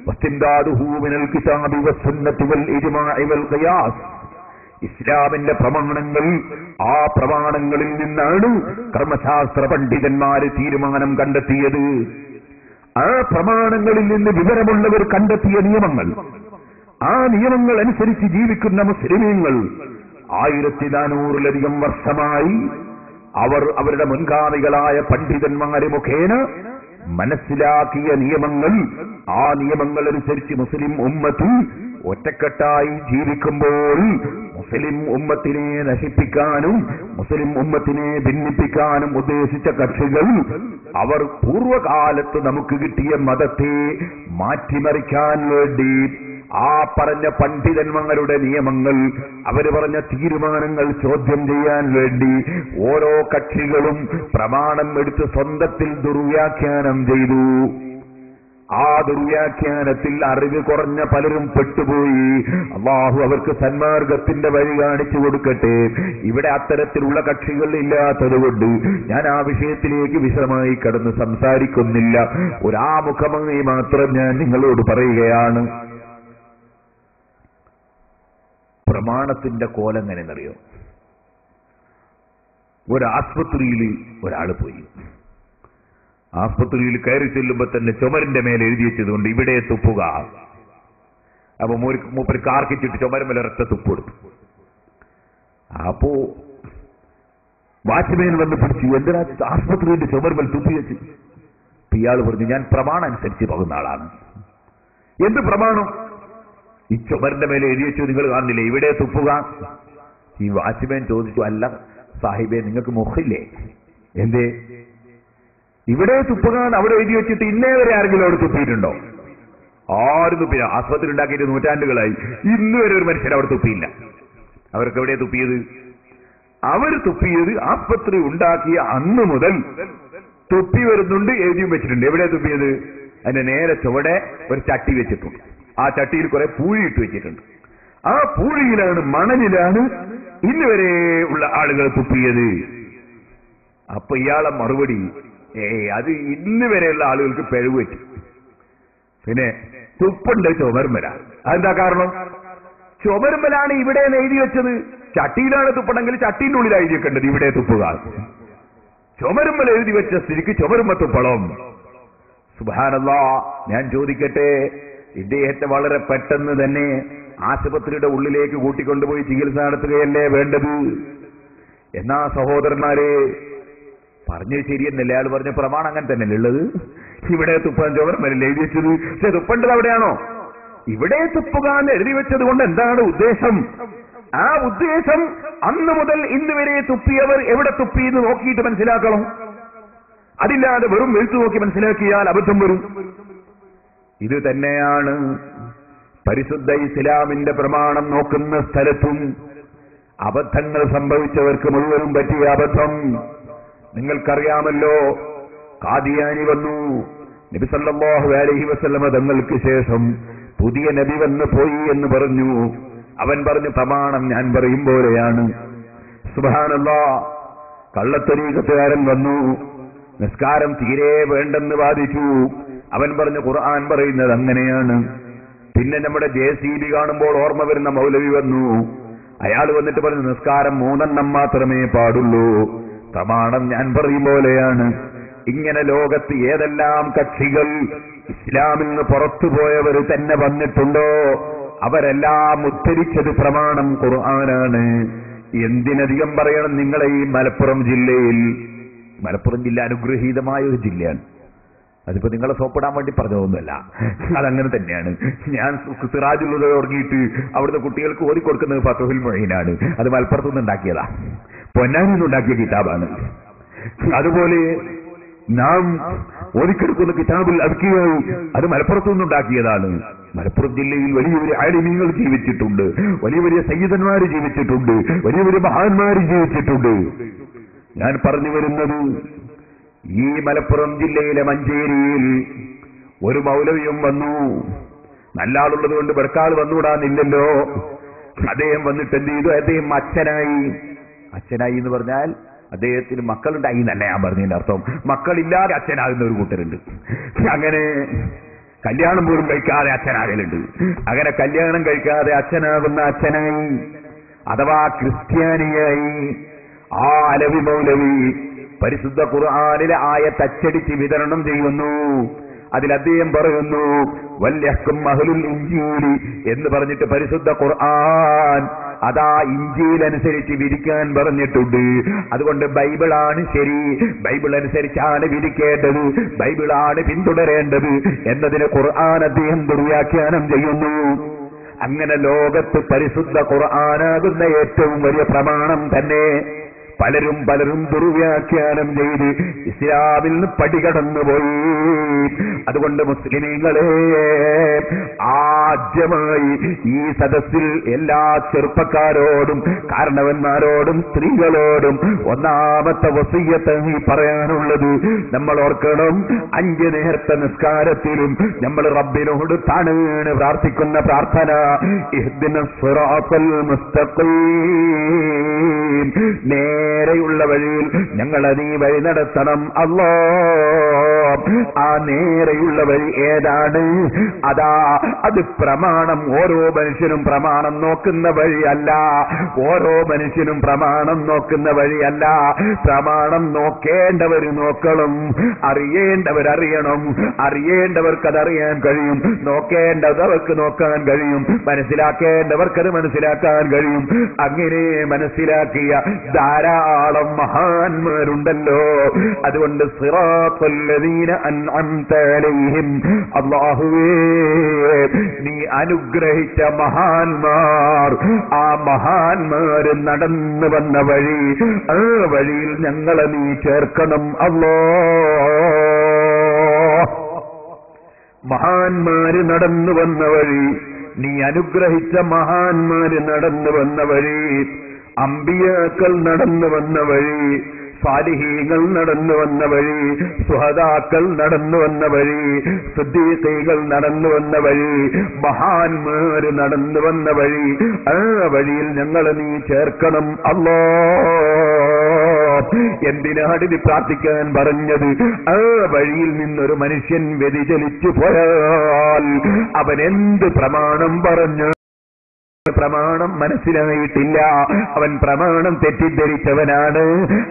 വസ്തിംദാദുഹു മിനൽ കിതാബി വസ്സുന്നത്തി വൽ ഇജ്മാഇ വൽ ഖിയാസ്. ഇസ്ലാമിന്റെ പ്രമാണങ്ങൾ, ആ പ്രമാണങ്ങളിൽ നിന്നാണ് കർമ്മശാസ്ത്ര പണ്ഡിതന്മാര് തീരുമാനം കണ്ടെത്തിയത്. ആ പ്രമാണങ്ങളിൽ നിന്ന് വിവരമുള്ളവർ കണ്ടെത്തിയ നിയമങ്ങൾ, ആ നിയമങ്ങൾ അനുസരിച്ച് ജീവിക്കുന്ന മുസ്ലിമീങ്ങൾ 1400-ലധികം വർഷമായി അവർ അവരുടെ മുൻഗാമികളായ പണ്ഡിതന്മാരെ മുഖേന മനസ്സിലാക്കിയ നിയമങ്ങൾ, ആ നിയമങ്ങൾ അനുസരിച്ച് മുസ്ലിം ഉമ്മത്ത് ഒറ്റക്കെട്ടായി ജീവിക്കുമ്പോൾ മുസ്ലിം ഉമ്മത്തിനെ നശിപ്പിക്കാനും മുസ്ലിം ഉമ്മത്തിനെ ഭിന്നിപ്പിക്കാനും ഉദ്ദേശിച്ച കക്ഷികൾ അവർ പൂർവകാലത്ത് നമുക്ക് കിട്ടിയ മതത്തെ മാറ്റിമറിക്കാൻ വേണ്ടി ആ പറഞ്ഞ പണ്ഡിതന്മാരുടെ നിയമങ്ങൾ, അവര് പറഞ്ഞ തീരുമാനങ്ങൾ ചോദ്യം ചെയ്യാൻ വേണ്ടി ഓരോ കക്ഷികളും പ്രമാണം എടുത്ത് സ്വന്തത്തിൽ ദുർവ്യാഖ്യാനം ചെയ്തു. ആ ദുർവ്യാഖ്യാനത്തിൽ അറിവ് കുറഞ്ഞ പലരും പെട്ടുപോയി. അല്ലാഹു അവർക്ക് സന്മാർഗത്തിന്റെ വഴി കാണിച്ചു കൊടുക്കട്ടെ. ഇവിടെ അത്തരത്തിലുള്ള കക്ഷികൾ ഇല്ലാത്തതുകൊണ്ട് ഞാൻ ആ വിഷയത്തിലേക്ക് വിശദമായി കടന്ന് സംസാരിക്കുന്നില്ല. ഒരാമുഖമായി മാത്രം ഞാൻ നിങ്ങളോട് പറയുകയാണ്. പ്രമാണത്തിന്റെ കോലെങ്ങനെയെന്നറിയോ? ഒരാസ്പത്രിയിൽ ഒരാൾ പോയി. ആസ്പത്രിയിൽ കയറി ചെല്ലുമ്പോ തന്നെ ചുമരിന്റെ മേലെ എഴുതി വെച്ചതുകൊണ്ട് ഇവിടെ തുപ്പുക. അപ്പൊ മൂപ്പര് കാർക്കിച്ചിട്ട് ചുമരുമേലെ ഒരൊറ്റ തുപ്പ് കൊടുത്തു. അപ്പോ വാച്ച്മാൻ വന്ന് പിടിച്ചു, എന്തിനാ ആസ്പത്രിയുടെ ചുമരുമേൽ തുപ്പി വെച്ച്? ഇയാൾ പറഞ്ഞു, ഞാൻ പ്രമാണം അനുസരിച്ച് പോകുന്ന ആളാണ്. എന്ത് പ്രമാണം? ഈ ചുമരിന്റെ മേലെ എഴുതി വെച്ചു, നിങ്ങൾ കാണുന്നില്ലേ, ഇവിടെ തുപ്പുക. ഈ വാച്ച്മാൻ ചോദിച്ചു, അല്ല സാഹിബേ, നിങ്ങൾക്ക് മുഖില്ലേ? എന്തേ ഇവിടെ തുപ്പുകാൻ അവിടെ എഴുതി വെച്ചിട്ട് ഇന്നേ വരെ ആരെങ്കിലും അവിടെ തുപ്പിയിട്ടുണ്ടോ? ആരും തുപ്പിയില്ല. ആസ്പത്രി ഉണ്ടാക്കിയിട്ട് നൂറ്റാണ്ടുകളായി, ഇന്ന് വരെ ഒരു മനുഷ്യൻ അവിടെ തുപ്പിയില്ല. അവർക്ക് എവിടെയാ തുപ്പിയത്? അവർ തുപ്പിയത് ആസ്പത്രി ഉണ്ടാക്കിയ അന്ന് മുതൽ തുപ്പി വരുന്നുണ്ട്, എഴുതിയും വെച്ചിട്ടുണ്ട്. എവിടെയാ തുപ്പിയത്? അതിന്റെ നേരെ ചുവടെ ഒരു ചട്ടി വെച്ചിട്ടുണ്ട്. ആ ചട്ടിയിൽ കുറെ പൂഴിയിട്ട് വെച്ചിട്ടുണ്ട്. ആ പൂഴിയിലാണ്, മണലിലാണ് ഇന്ന് വരെ ഉള്ള ആളുകൾ തുപ്പിയത്. അപ്പൊ ഇയാളെ മറുപടി, അത് ഇന്ന് വരെയുള്ള ആളുകൾക്ക് പിഴവ് പറ്റി. പിന്നെ തുപ്പുണ്ട് ചുമരുമല. അതെന്താ കാരണം? ചുമരുമലാണ് ഇവിടെ എഴുതി വെച്ചത്. ചട്ടിയിലാണ് തുപ്പണമെങ്കിൽ ചട്ടീന്റെ ഉള്ളിൽ എഴുതി വെക്കേണ്ടത് ഇവിടെ തുപ്പുക. ചുമരുമല എഴുതി വെച്ച സ്ഥിതിക്ക് ചുമരുമ തുപ്പണം. സുബ്ഹാനല്ലാഹ്. ഞാൻ ചോദിക്കട്ടെ, ഇദ്ദേഹത്തെ വളരെ പെട്ടെന്ന് തന്നെ ആശുപത്രിയുടെ ഉള്ളിലേക്ക് കൂട്ടിക്കൊണ്ടുപോയി ചികിത്സ നടത്തുകയല്ലേ വേണ്ടത്? എന്നാ സഹോദരന്മാരെ, പറഞ്ഞത് ശരിയെന്നല്ലേ? അയാൾ പറഞ്ഞ പ്രമാണം അങ്ങനെ തന്നെയല്ലേ ഉള്ളത്? ഇവിടെ തുപ്പാൻ ചുമരുമലല്ലേ എഴുതി വെച്ചത്? പക്ഷെ തുപ്പേണ്ടത് അവിടെയാണോ? ഇവിടെ തുപ്പുക എന്ന് എഴുതി വെച്ചത് കൊണ്ട് എന്താണ് ഉദ്ദേശം? ആ ഉദ്ദേശം അന്ന് മുതൽ ഇന്ന് വരെ തുപ്പിയവർ എവിടെ തുപ്പി എന്ന് നോക്കിയിട്ട് മനസ്സിലാക്കണം. അതില്ലാതെ വെറും എഴുത്തു നോക്കി മനസ്സിലാക്കിയാൽ അബദ്ധം വരും. ഇത് തന്നെയാണ് പരിശുദ്ധ ഇസ്ലാമിന്റെ പ്രമാണം നോക്കുന്ന സ്ഥലത്തും അബദ്ധങ്ങൾ സംഭവിച്ചവർക്ക് മുഴുവനും പറ്റിയ അബദ്ധം. നിങ്ങൾക്കറിയാമല്ലോ, ഖാദിയാനി വന്നു, നബി സല്ലല്ലാഹു അലൈഹി വസല്ലമ തങ്ങൾക്ക് ശേഷം പുതിയ നബി വന്നു പോയി എന്ന് പറഞ്ഞു. അവൻ പറഞ്ഞു, പ്രമാണം ഞാൻ പറയും പോലെയാണ്. സുബ്ഹാനല്ലാഹ്. കള്ളത്തരീഖത്തുകാരൻ വന്നു, നിസ്കാരം തീരെ വേണ്ടെന്ന് വാദിച്ചു. അവൻ പറഞ്ഞു, ഖുർആൻ പറയുന്നത് അങ്ങനെയാണ്. പിന്നെ നമ്മുടെ JCB കാണുമ്പോൾ ഓർമ്മ വരുന്ന മൗലവി വന്നു. അയാൾ വന്നിട്ട് പറഞ്ഞു, നിസ്കാരം 3 എണ്ണം മാത്രമേ പാടുള്ളൂ, പ്രമാണം ഞാൻ പറയും പോലെയാണ്. ഇങ്ങനെ ലോകത്ത് ഏതെല്ലാം കക്ഷികൾ ഇസ്ലാമിൽ നിന്ന് പുറത്തുപോയവർ തന്നെ വന്നിട്ടുണ്ടോ അവരെല്ലാം ഉദ്ധരിച്ചത് പ്രമാണം ഖുർആനാണ്. എന്തിനധികം പറയണം, നിങ്ങളെ ഈ മലപ്പുറം ജില്ലയിൽ, മലപ്പുറം ജില്ല അനുഗ്രഹീതമായ ഒരു ജില്ലയാണ്. അതിപ്പോ നിങ്ങളെ സോപ്പിടാൻ വേണ്ടി പറഞ്ഞതൊന്നുമല്ല, അതങ്ങനെ തന്നെയാണ്. ഞാൻ സിറാജുൽ തുടങ്ങിയിട്ട് അവിടുത്തെ കുട്ടികൾക്ക് ഓതിക്കൊടുക്കുന്നത് ഫത്ഹുൽ മുഈനാണ്. അത് മലപ്പുറത്തുനിന്ന് ഉണ്ടാക്കിയതാ, പൊന്നാനിയിൽ നിന്നുണ്ടാക്കിയ കിതാബാണ്. അതുപോലെ നാം ഓതിക്കെടുക്കുന്ന കിതാബുൽ അദ്കിയായി, അത് മലപ്പുറത്തു നിന്നുണ്ടാക്കിയതാണ്. മലപ്പുറം ജില്ലയിൽ വലിയ വലിയ ആലിമീങ്ങൾ ജീവിച്ചിട്ടുണ്ട്, വലിയ വലിയ സയ്യിദന്മാർ ജീവിച്ചിട്ടുണ്ട്, വലിയ വലിയ മഹാന്മാർ ജീവിച്ചിട്ടുണ്ട്. ഞാൻ പറഞ്ഞു വരുന്നത്, ഈ മലപ്പുറം ജില്ലയിലെ മഞ്ചേരിയിൽ ഒരു മൗലവിയും വന്നു. നല്ല ആളുള്ളത് കൊണ്ട് ബർക്കാൾ വന്നുകൂടാന്നില്ലല്ലോ. അദ്ദേഹം വന്നിട്ട് എന്ത് ചെയ്തു, അദ്ദേഹം അച്ഛനായി എന്ന് പറഞ്ഞാൽ അദ്ദേഹത്തിന് മക്കളുണ്ടായി എന്നല്ല ഞാൻ പറഞ്ഞതിന്റെ അർത്ഥം. മക്കളില്ലാതെ അച്ഛനാകുന്ന ഒരു കൂട്ടരുണ്ട്. അങ്ങനെ കല്യാണം പോലും കഴിക്കാതെ അച്ഛനാകലുണ്ട്. അങ്ങനെ കല്യാണം കഴിക്കാതെ അച്ഛനാകുന്ന അച്ഛനായി, അഥവാ ക്രിസ്ത്യാനിയായി ആ അലവി മൗലവി പരിശുദ്ധ ഖുർആനിലെ ആയത്ത് അച്ചടിച്ച് വിതരണം ചെയ്യുന്നു. അതിൽ അദ്ദേഹം പറയുന്നു, വല്യഹ്കും അഹ്ലുൽ ഇൻജീലി എന്ന് പറഞ്ഞിട്ട് പരിശുദ്ധ ഖുർആൻ അതാ ഇഞ്ചീൽ അനുസരിച്ച് വിധിക്കാൻ പറഞ്ഞിട്ടുണ്ട്. അതുകൊണ്ട് ബൈബിളാണ് ശരി, ബൈബിൾ അനുസരിച്ചാണ് വിധിക്കേണ്ടത്, ബൈബിളാണ് പിന്തുടരേണ്ടത് എന്നതിന് ഖുർആൻ അദ്ദേഹം ദുർവ്യാഖ്യാനം ചെയ്യുന്നു. അങ്ങനെ ലോകത്ത് പരിശുദ്ധ ഖുർആനാകുന്ന ഏറ്റവും വലിയ പ്രമാണം തന്നെ പലരും ദുർവ്യാഖ്യാനം ചെയ്ത് ഇസ്ലാമിൽ നിന്ന് പടികടന്നുപോയി. അതുകൊണ്ട് മുസ്ലിമീങ്ങളെ, ആദ്യമായി ഈ സദസ്സിൽ എല്ലാ ചെറുപ്പക്കാരോടും കാരണവന്മാരോടും സ്ത്രീകളോടും ഒന്നാമത്തെ വസിയ്യത്ത് പറയാനുള്ളത്, നമ്മൾ ഓർക്കണം, 5 നേരത്തെ നിസ്കാരത്തിലും നമ്മൾ റബ്ബിനോട് താണുവീണ് പ്രാർത്ഥിക്കുന്ന പ്രാർത്ഥന, ഇഹ്ദിനസ് സിറാത്തൽ മുസ്തഖീം, നേരെയുള്ള വഴിയിൽ ഞങ്ങളെ നീ വഴി നടത്തണം അല്ലാഹ്. ആ നേരെയുള്ള വഴി ഏതാണ്? അതാ അത് പ്രമാണം. ഓരോ മനുഷ്യനും പ്രമാണം നോക്കുന്ന വഴിയല്ല, ഓരോ മനുഷ്യനും പ്രമാണം നോക്കുന്ന വഴിയല്ല. പ്രമാണം നോക്കേണ്ടവർ നോക്കണം, അറിയേണ്ടവരറിയണം, അറിയേണ്ടവർക്കതറിയാൻ കഴിയും, നോക്കേണ്ടവർക്ക് നോക്കാൻ കഴിയും, മനസ്സിലാക്കേണ്ടവർക്കത് മനസ്സിലാക്കാൻ കഴിയും. അങ്ങനെ മനസ്സിലാക്കിയ ധാരാളം മഹാന്മാരുണ്ടല്ലോ. അതുകൊണ്ട് സിറാത്തൽ ലദീന അൻഅംത അലൈഹിം, അല്ലാഹുവേ നീ അനുഗ്രഹിച്ച മഹാന്മാർ, ആ മഹാന്മാര് നടന്നു വന്ന വഴി, ആ വഴിയിൽ ഞങ്ങളെ നീ ചേർക്കണം അല്ലാഹ്. മഹാന്മാര് നടന്നു വന്ന വഴി, നീ അനുഗ്രഹിച്ച മഹാന്മാര് നടന്നു വന്ന വഴി, അമ്പിയാക്കൾ നടന്നു വന്ന വഴി, സാലിഹീങ്ങൾ നടന്നു വന്ന വഴി, സുഹദാക്കൾ നടന്നു വന്ന വഴി, സിദ്ദീഖീകൾ നടന്നു വന്ന വഴി, മഹാന്മാര് നടന്നു വന്ന വഴി, ആ വഴിയിൽ ഞങ്ങളെ നീ ചേർക്കണം അല്ലാഹ്. എന്തിനാണ് ഇത് പ്രാർത്ഥിക്കാൻ പറഞ്ഞത്? ആ വഴിയിൽ നിന്നൊരു മനുഷ്യൻ വ്യതിചലിച്ചു പോയാൽ അവൻ എന്ത് പ്രമാണം പറഞ്ഞു, പ്രമാണം മനസ്സിലായിട്ടില്ല, അവൻ പ്രമാണം തെറ്റിദ്ധരിച്ചവനാണ്,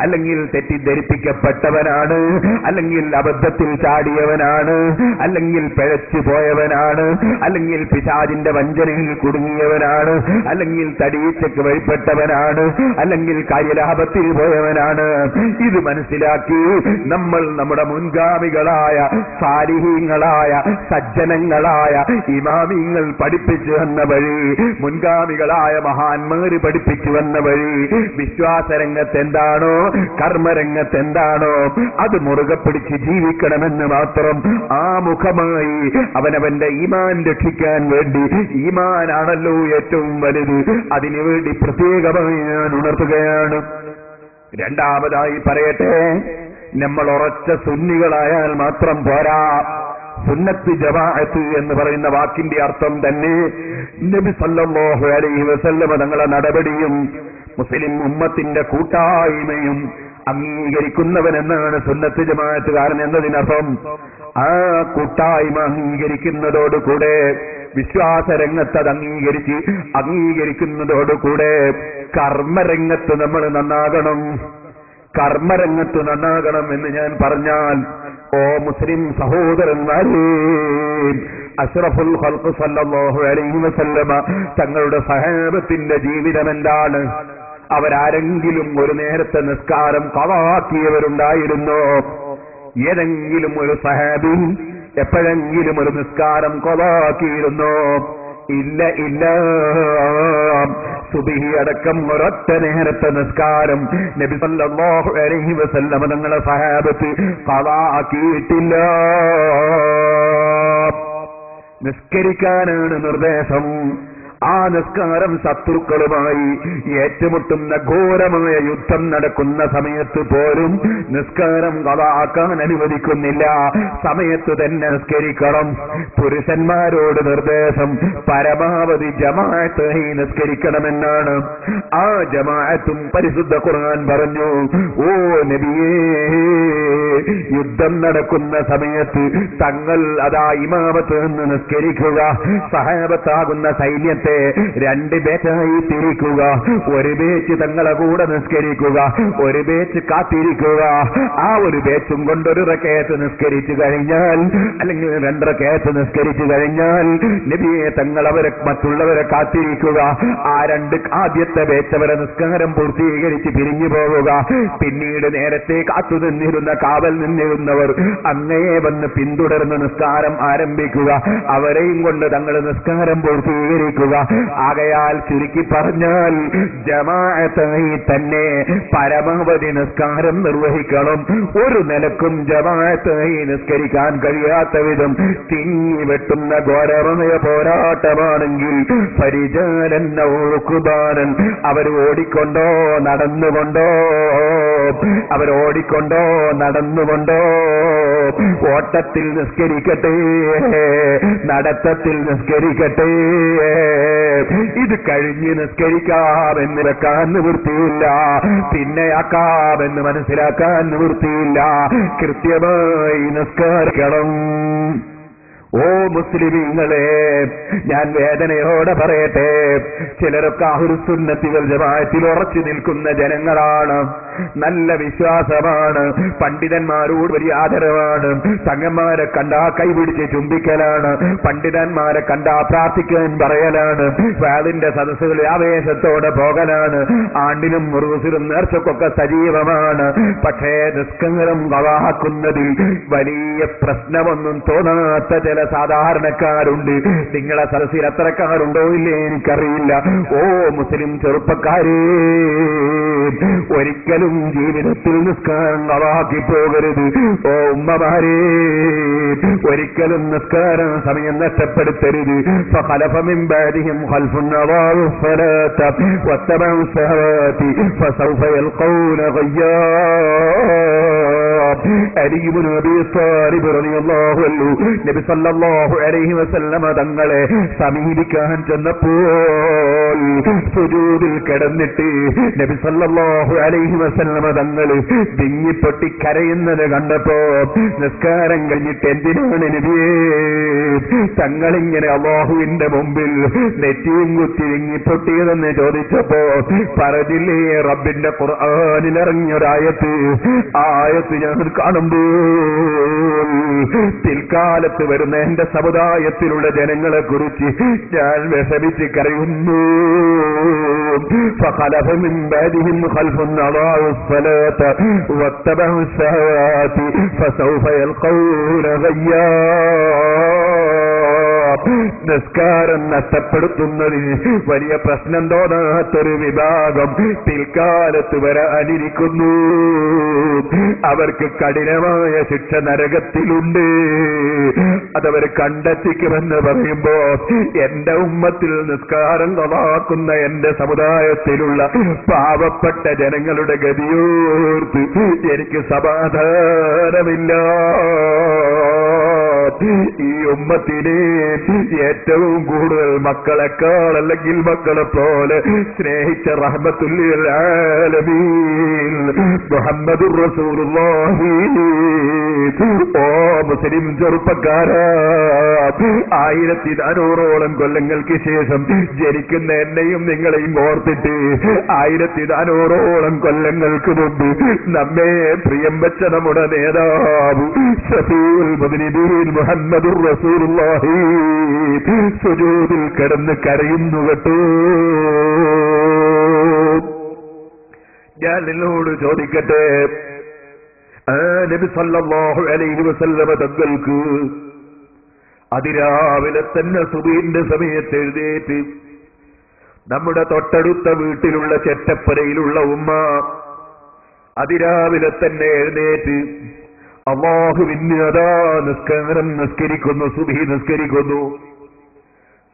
അല്ലെങ്കിൽ തെറ്റിദ്ധരിപ്പിക്കപ്പെട്ടവനാണ്, അല്ലെങ്കിൽ അബദ്ധത്തിൽ ചാടിയവനാണ്, അല്ലെങ്കിൽ പിഴച്ചു പോയവനാണ്, അല്ലെങ്കിൽ പിശാചിന്റെ വഞ്ചനയിൽ കുടുങ്ങിയവനാണ്, അല്ലെങ്കിൽ തടീച്ചയ്ക്ക് വഴിപ്പെട്ടവനാണ്, അല്ലെങ്കിൽ കാര്യലാഭത്തിൽ പോയവനാണ്. ഇത് മനസ്സിലാക്കി നമ്മൾ നമ്മുടെ മുൻഗാമികളായ സാലിഹീങ്ങളായ സജ്ജനങ്ങളായ ഇമാമിങ്ങൾ പഠിപ്പിച്ചു തന്ന വഴി, മുൻഗാമികളായ മഹാന്മാര് പഠിപ്പിച്ചു വന്ന വഴി വിശ്വാസരംഗത്ത് എന്താണോ കർമ്മരംഗത്ത് എന്താണോ അത് മുറുകെ പിടിച്ച് ജീവിക്കണമെന്ന് മാത്രം ആമുഖമായി അവനവന്റെ ഈമാൻ രക്ഷിക്കാൻ വേണ്ടി, ഈമാനാണല്ലോ ഏറ്റവും വലുത്, അതിനുവേണ്ടി പ്രത്യേകമായി ഞാൻ ഉണർത്തുകയാണ്. രണ്ടാമതായി പറയട്ടെ, നമ്മൾ ഉറച്ച സുന്നികളായാൽ മാത്രം പോരാ. സുന്നത്ത് ജമാഅത്ത് എന്ന് പറയുന്ന വാക്കിന്റെ അർത്ഥം തന്നെ നബി സല്ലല്ലാഹു അലൈഹി വസല്ലം തങ്ങളുടെ നടപടിയും മുസ്ലിം ഉമ്മത്തിന്റെ കൂട്ടായ്മയും അംഗീകരിക്കുന്നവനെന്നാണ് സുന്നത്ത് ജമാഅത്തുകാരൻ എന്നതിനർത്ഥം. ആ കൂട്ടായ്മ അംഗീകരിക്കുന്നതോടുകൂടെ വിശ്വാസരംഗത്ത് അത് അംഗീകരിക്കുന്നതോടുകൂടെ കർമ്മരംഗത്ത് നമ്മൾ നന്നാകണം. കർമ്മരംഗത്ത് നന്നാകണം എന്ന് ഞാൻ പറഞ്ഞാൽ, ഓ മുസ്ലിം സഹോദരന്മാരേ, അഷ്റഫുൽ ഖൽഖ് സല്ലല്ലാഹു അലൈഹി വസല്ലമ തങ്ങളുടെ സഹാബത്തിന്റെ ജീവിതം എന്താണ്? അവരാരെങ്കിലും ഒരു നേരത്തെ നിസ്കാരം ഖളാക്കിയവരുണ്ടായിരുന്നോ? ഏതെങ്കിലും ഒരു സഹാബി എപ്പോഴെങ്കിലും ഒരു നിസ്കാരം ഖളാക്കിയിരുന്നോ? ഇല്ല ഇല്ല. സുബ്ഹി അടക്കം ഒരൊറ്റ നേരത്തെ നിസ്കാരം നബി സല്ലല്ലാഹു അലൈഹി വസല്ലം തങ്ങളുടെ സഹാബത്ത് ഖളാക്കിയിട്ടില്ല. നിസ്കരിക്കാനാണ് നിർദ്ദേശം. ആ നിസ്കാരം ശത്രുക്കളുമായി ഏറ്റുമുട്ടുന്ന ഘോരമായ യുദ്ധം നടക്കുന്ന സമയത്ത് പോലും നിസ്കാരം ഖളാക്കാൻ അനുവദിക്കുന്നില്ല. സമയത്ത് തന്നെ നിസ്കരിക്കണം. പുരുഷന്മാരോട് നിർദ്ദേശം പരമാവധി ജമാഅത്തായി നിസ്കരിക്കണമെന്നാണ്. ആ ജമാഅത്തും പരിശുദ്ധ ഖുർആൻ പറഞ്ഞു, ഓ നബിയേ, യുദ്ധം നടക്കുന്ന സമയത്ത് തങ്ങൾ അതാ ഇമാമത്ത് നിന്ന് നിസ്കരിക്കുക. സഹാബത്താകുന്ന സൈന്യത്തെ രണ്ട് ബേച്ചായി തിരിക്കുക. ഒരു ബേച്ച് തങ്ങളെ കൂടെ നിസ്കരിക്കുക, ഒരു ബേച്ച് കാത്തിരിക്കുക. ആ ഒരു ബേച്ചും കൊണ്ടൊരു റകഅത്ത് നിസ്കരിച്ചു കഴിഞ്ഞാൽ, അല്ലെങ്കിൽ 2 റകഅത്ത് നിസ്കരിച്ചു കഴിഞ്ഞാൽ നബിയെ തങ്ങളവരെ മറ്റുള്ളവരെ കാത്തിരിക്കുക. ആ ആദ്യത്തെ ബേച്ച് അവരെ നിസ്കാരം പൂർത്തീകരിച്ച് പിരിഞ്ഞു പോവുക. പിന്നീട് നേരത്തെ കാത്തുനിന്നിരുന്ന കാവൽ നിന്നിരുന്നവർ അങ്ങയെ വന്ന് പിന്തുടർന്ന് നിസ്കാരം ആരംഭിക്കുക. അവരെയും കൊണ്ട് തങ്ങൾ നിസ്കാരം പൂർത്തീകരിക്കുക. ആകയാൽ ചുരുക്കി പറഞ്ഞാൽ ജമാഅത്തായി തന്നെ പരമാവധി നിസ്കാരം നിർവഹിക്കണം. ഒരു നിലക്കും ജമാഅത്തായി നിസ്കരിക്കാൻ കഴിയാത്ത വിധം തിങ്ങി വെട്ടുന്ന ഘോരമായ പോരാട്ടമാണെങ്കിൽ പരിചാലന്ന ഓടുക്കുബാനൻ, അവർ ഓടിക്കൊണ്ടോ നടന്നുകൊണ്ടോ, അവരോടിക്കൊണ്ടോ നടന്നുകൊണ്ടോ ഓട്ടത്തിൽ നിസ്കരിക്കട്ടെ, നടത്തത്തിൽ നിസ്കരിക്കട്ടെ. ഇത് കഴിഞ്ഞ് നിസ്കരിക്കാമെന്ന് വെക്കാൻ നിവൃത്തിയില്ല, പിന്നെയാക്കാമെന്ന് മനസ്സിലാക്കാൻ നിവൃത്തിയില്ല. കൃത്യമായി നിസ്കരിക്കണം. ഓ മുസ്ലിമീങ്ങളെ, ഞാൻ വേദനയോടെ പറയട്ടെ, ചിലരൊക്കെ അഹ്ലുസ് സുന്നത്തി വൽ ജമാഅത്തിൽ ഉറച്ചു നിൽക്കുന്ന ജനങ്ങളാണ്. നല്ല വിശ്വാസമാണ്, പണ്ഡിതന്മാരോട് വലിയ ആദരവാണ്, തങ്ങന്മാരെ കണ്ടാ കൈപിടിച്ച് ചുംബിക്കലാണ്, പണ്ഡിതന്മാരെ കണ്ടാ പ്രാർത്ഥിക്കാൻ പറയലാണ്, വാളിന്റെ സദസ്സുകളിൽ ആവേശത്തോടെ പോകലാണ്, ആണ്ടിനും മുറുസിലും നേർച്ചക്കൊക്കെ സജീവമാണ്. പക്ഷേ നിസ്കാരം കളാക്കുന്നതിൽ വലിയ പ്രശ്നമൊന്നും തോന്നാത്ത ചില സാധാരണക്കാരുണ്ട്. നിങ്ങളെ സദസ്സിൽ അത്രക്കാരുണ്ടോ ഇല്ലേ എനിക്കറിയില്ല. ഓ മുസ്ലിം ചെറുപ്പക്കാരേ, ഒരിക്കലും ജീവിതത്തിൽ നിസ്കാരം കളാക്കി പോകരുത്. ഓ ഉമ്മമാരേ, ഒരിക്കലും നിസ്കാരം സമയം നഷ്ടപ്പെടുത്തരുത്. فخلف من بعدهم خلف أضاعوا الصلاة واتبعوا الشهوات فسوف يلقون غيا. അലി ഇബ്നു അബീ ത്വാലിബ് റളിയല്ലാഹു അൻഹു നബി സല്ലല്ലാഹു അലൈഹി വസല്ലമ തങ്ങളെ സമീപിക്കാൻ ചെന്നപ്പോൾ സുജൂദിൽ കിടന്നിട്ട് നബി സല്ലല്ലാഹു അലൈഹി വസല്ലമ തങ്ങൾ വിങ്ങിപ്പൊട്ടി കരയുന്നത് കണ്ടപ്പോ, നിസ്കാരം കഴിഞ്ഞിട്ട് എന്തിനാണ് നബിയേ തങ്ങളിങ്ങനെ അല്ലാഹുവിന്റെ മുമ്പിൽ നെറ്റിയും കുത്തി വിങ്ങിപ്പൊട്ടിയതെന്ന് ചോദിച്ചപ്പോ പറഞ്ഞില്ലേ, റബ്ബിന്റെ ഖുർആനിൽ ഇറങ്ങിയൊരായത്ത്, ആ ആയത്ത് ഞാൻ കാണുമ്പോൾ പിൽക്കാലത്ത് വരുന്ന എന്റെ സമുദായത്തിലുള്ള ജനങ്ങളെ കുറിച്ച് ഞാൻ വിഷമിച്ച് കരയുന്നു. فخلف من بعدهم خلف أضاعوا الصلاة واتبعوا الشهوات فسوف يلقون غيا. നിസ്കാരം നഷ്ടപ്പെടുത്തുന്നതിന് വലിയ പ്രശ്നം തോന്നാത്തൊരു വിഭാഗം പിൽക്കാലത്ത് വരാനിരിക്കുന്നു. അവർക്ക് കഠിനമായ ശിക്ഷ നരകത്തിലുണ്ട്. അതവർ കണ്ടെത്തിക്കുമെന്ന് പറയുമ്പോ എന്റെ ഉമ്മത്തിൽ നിസ്കാരം കളാക്കുന്ന എന്റെ സമുദായത്തിലുള്ള പാവപ്പെട്ട ജനങ്ങളുടെ ഗതിയോർത്ത് എനിക്ക് സമാധാനമില്ല. ഈ ഉമ്മത്തിനെ ഏറ്റവും കൂടുതൽ മക്കളെക്കാൾ അല്ലെങ്കിൽ മക്കളെ പോലെ സ്നേഹിച്ച റഹ്മത്തുൽ ആലമീൻ മുഹമ്മദുർ റസൂലുള്ളാഹി. ഓ മുസ്ലിം ചെറുപ്പക്കാരാ, 1400ഓളം കൊല്ലങ്ങൾക്ക് ശേഷം ജനിക്കുന്ന എന്നെയും നിങ്ങളെയും ഓർത്തിട്ട് 1400ഓളം കൊല്ലങ്ങൾക്ക് മുമ്പ് നമ്മെ പ്രിയം വെച്ച നമ്മുടെ നേതാവ് ശഫീഉൽ മുദ്നിബീൻ മുഹമ്മദുർ റസൂലുള്ളാഹി സുജൂദിൽ കിടന്ന് കരയുന്നു കേട്ടോ. ഞാൻ നിന്നോട് ചോദിക്കട്ടെ, നബി സല്ലല്ലാഹു അലൈഹി വസല്ലമ തങ്ങൾക്ക് അതിരാവിലെ തന്നെ സുബഹിന്റെ സമയത്ത് എഴുന്നേറ്റ് നമ്മുടെ തൊട്ടടുത്ത വീട്ടിലുള്ള ചെറ്റപ്പരയിലുള്ള ഉമ്മ അതിരാവിലെ തന്നെ എഴുന്നേറ്റ് അല്ലാഹുവിന് അതാ നിസ്കാരം നിസ്കരിക്കുന്നു, സുബഹി നിസ്കരിക്കുന്നു.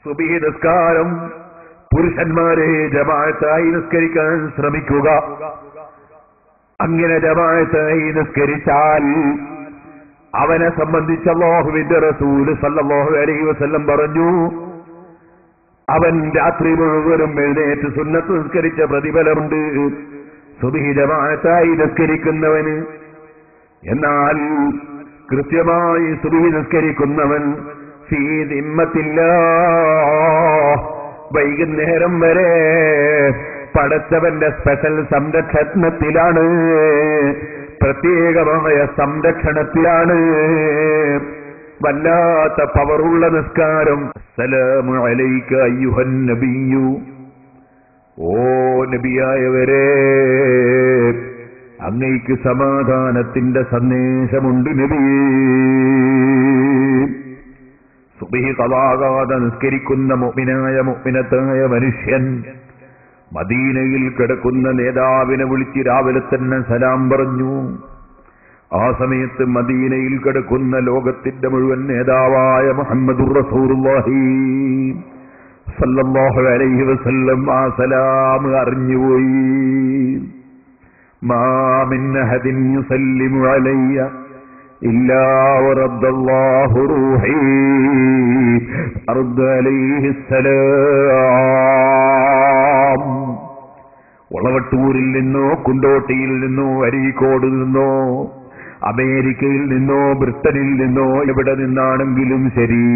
സുബഹി നിസ്കാരം പുരുഷന്മാരെ ജമാഅത്തായി നിസ്കരിക്കാൻ ശ്രമിക്കുക. അങ്ങനെ ജമാഅത്തായി നിസ്കരിച്ചാൽ അവനെ സംബന്ധിച്ച് അല്ലാഹുവിന്റെ റസൂൽ സല്ലല്ലാഹു അലൈഹി വസല്ലം പറഞ്ഞു, അവൻ രാത്രി മുഴുവനും എഴുന്നേറ്റ് സുന്നത്ത് നിസ്കരിച്ച പ്രതിഫലമുണ്ട് സുബഹി ജമാഅത്തായി നിസ്കരിക്കുന്നവന്. എന്നാൽ കൃത്യമായി സുബഹി നിസ്കരിക്കുന്നവൻ ഫീ ദിമ്മത്തില്ലാഹ്, വൈകുന്നേരം വരെ പടച്ചവന്റെ സ്പെഷ്യൽ സംരക്ഷണത്തിലാണ്, പ്രത്യേകമായ സംരക്ഷണത്തിലാണ്. വല്ലാത്ത പവറുള്ള നിസ്കാരം. അസ്സലാമു അലൈക അയ്യുഹൻ നബിയ്യു, ഓ നബിയായവരെ അങ്ങയ്ക്ക് സമാധാനത്തിന്റെ സന്ദേശമുണ്ട് നബിയേ. സുബഹി ഖളാകാതെ നിസ്കരിക്കുന്ന മുഅ്മിനായ മുഅ്മിനത്തായ മനുഷ്യൻ മദീനയിൽ കിടക്കുന്ന നേതാവിനെ വിളിച്ച് രാവിലെ തന്നെ സലാം പറഞ്ഞു. ആ സമയത്ത് മദീനയിൽ കിടക്കുന്ന ലോകത്തിന്റെ മുഴുവൻ നേതാവായ മുഹമ്മദുർ റസൂലുള്ളാഹി സല്ലല്ലാഹു അലൈഹി വസല്ലം ആ സലാം അറിഞ്ഞുപോയി. മാ മിൻ അഹദിൻ യുസല്ലിമു അലയ്യ ഇല്ലാ വറദ്ദല്ലാഹു റൂഹി അർദ അലൈഹിസ്സലാം. വളവട്ടൂരിൽ നിന്നോ കുണ്ടോട്ടിയിൽ നിന്നോ അരീക്കോട് നിന്നോ അമേരിക്കയിൽ നിന്നോ ബ്രിട്ടനിൽ നിന്നോ എവിടെ നിന്നാണെങ്കിലും ശരി,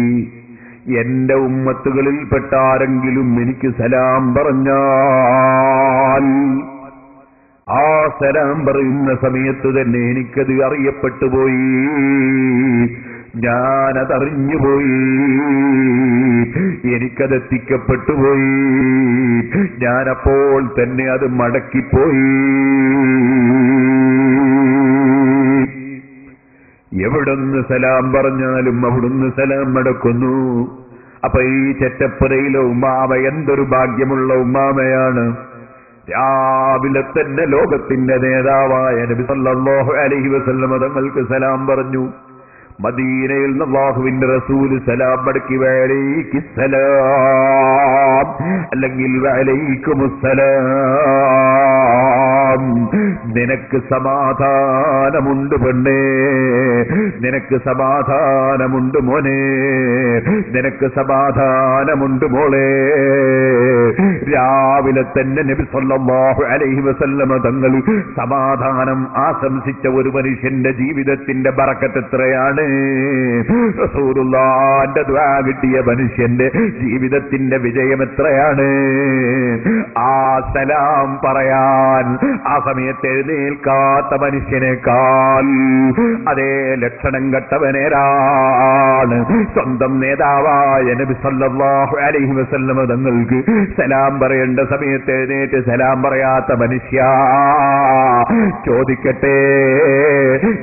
എന്റെ ഉമ്മത്തുകളിൽപ്പെട്ട ആരെങ്കിലും എനിക്ക് സലാം പറഞ്ഞാൽ ആ സലാം പറയുന്ന സമയത്ത് തന്നെ എനിക്കത് അറിയപ്പെട്ടുപോയി, ഞാനതറിഞ്ഞുപോയി, എനിക്കതെത്തിക്കപ്പെട്ടുപോയി, ഞാനപ്പോൾ തന്നെ അത് മടക്കിപ്പോയി. എവിടുന്ന് സലാം പറഞ്ഞാലും അവിടുന്ന് സലാം മടക്കുന്നു. അപ്പൊ ഈ ചെറ്റപ്പുരയിലെ ഉമ്മാമ എന്തൊരു ഭാഗ്യമുള്ള ഉമ്മാമയാണ്. രാവിലെ തന്നെ ലോകത്തിന്റെ നേതാവായ നബി സല്ലല്ലാഹു അലൈഹി വസല്ലം തങ്ങൾക്ക് സലാം പറഞ്ഞു. മദീനയിൽ അല്ലാഹുവിന്റെ റസൂൽ സലാം മടക്കി വഅലൈഹിസ്സലാം അല്ലെങ്കിൽ വഅലൈക്കുമുസ്സലാം, നിനക്ക് സമാധാനമുണ്ട് പെണ്ണേ, നിനക്ക് സമാധാനമുണ്ട് മോനെ, നിനക്ക് സമാധാനമുണ്ട് മോളെ. രാവിലെ തന്നെ നബി സല്ലല്ലാഹു അലൈഹി വസല്ലം തങ്ങൾ സമാധാനം ആശംസിച്ച ഒരു മനുഷ്യന്റെ ജീവിതത്തിന്റെ ബറക്കത്ത് എത്രയാണ്. റസൂലുള്ളാഹിന്റെ ദുആ കിട്ടിയ മനുഷ്യന്റെ ജീവിതത്തിന്റെ വിജയം എത്രയാണ്. ആ സലാം പറയാൻ ആ സമയത്ത് എഴുന്നേൽക്കാത്ത മനുഷ്യനേക്കാൾ അതേ ലക്ഷണം കെട്ടവനേരാണ് സ്വന്തം നേതാവായ നബി സല്ലല്ലാഹു അലൈഹി വസല്ലം തങ്ങൾക്ക് സലാം പറയേണ്ട സമയത്ത് എഴുന്നേറ്റ് സലാം പറയാത്ത മനുഷ്യ, ചോദിക്കട്ടെ,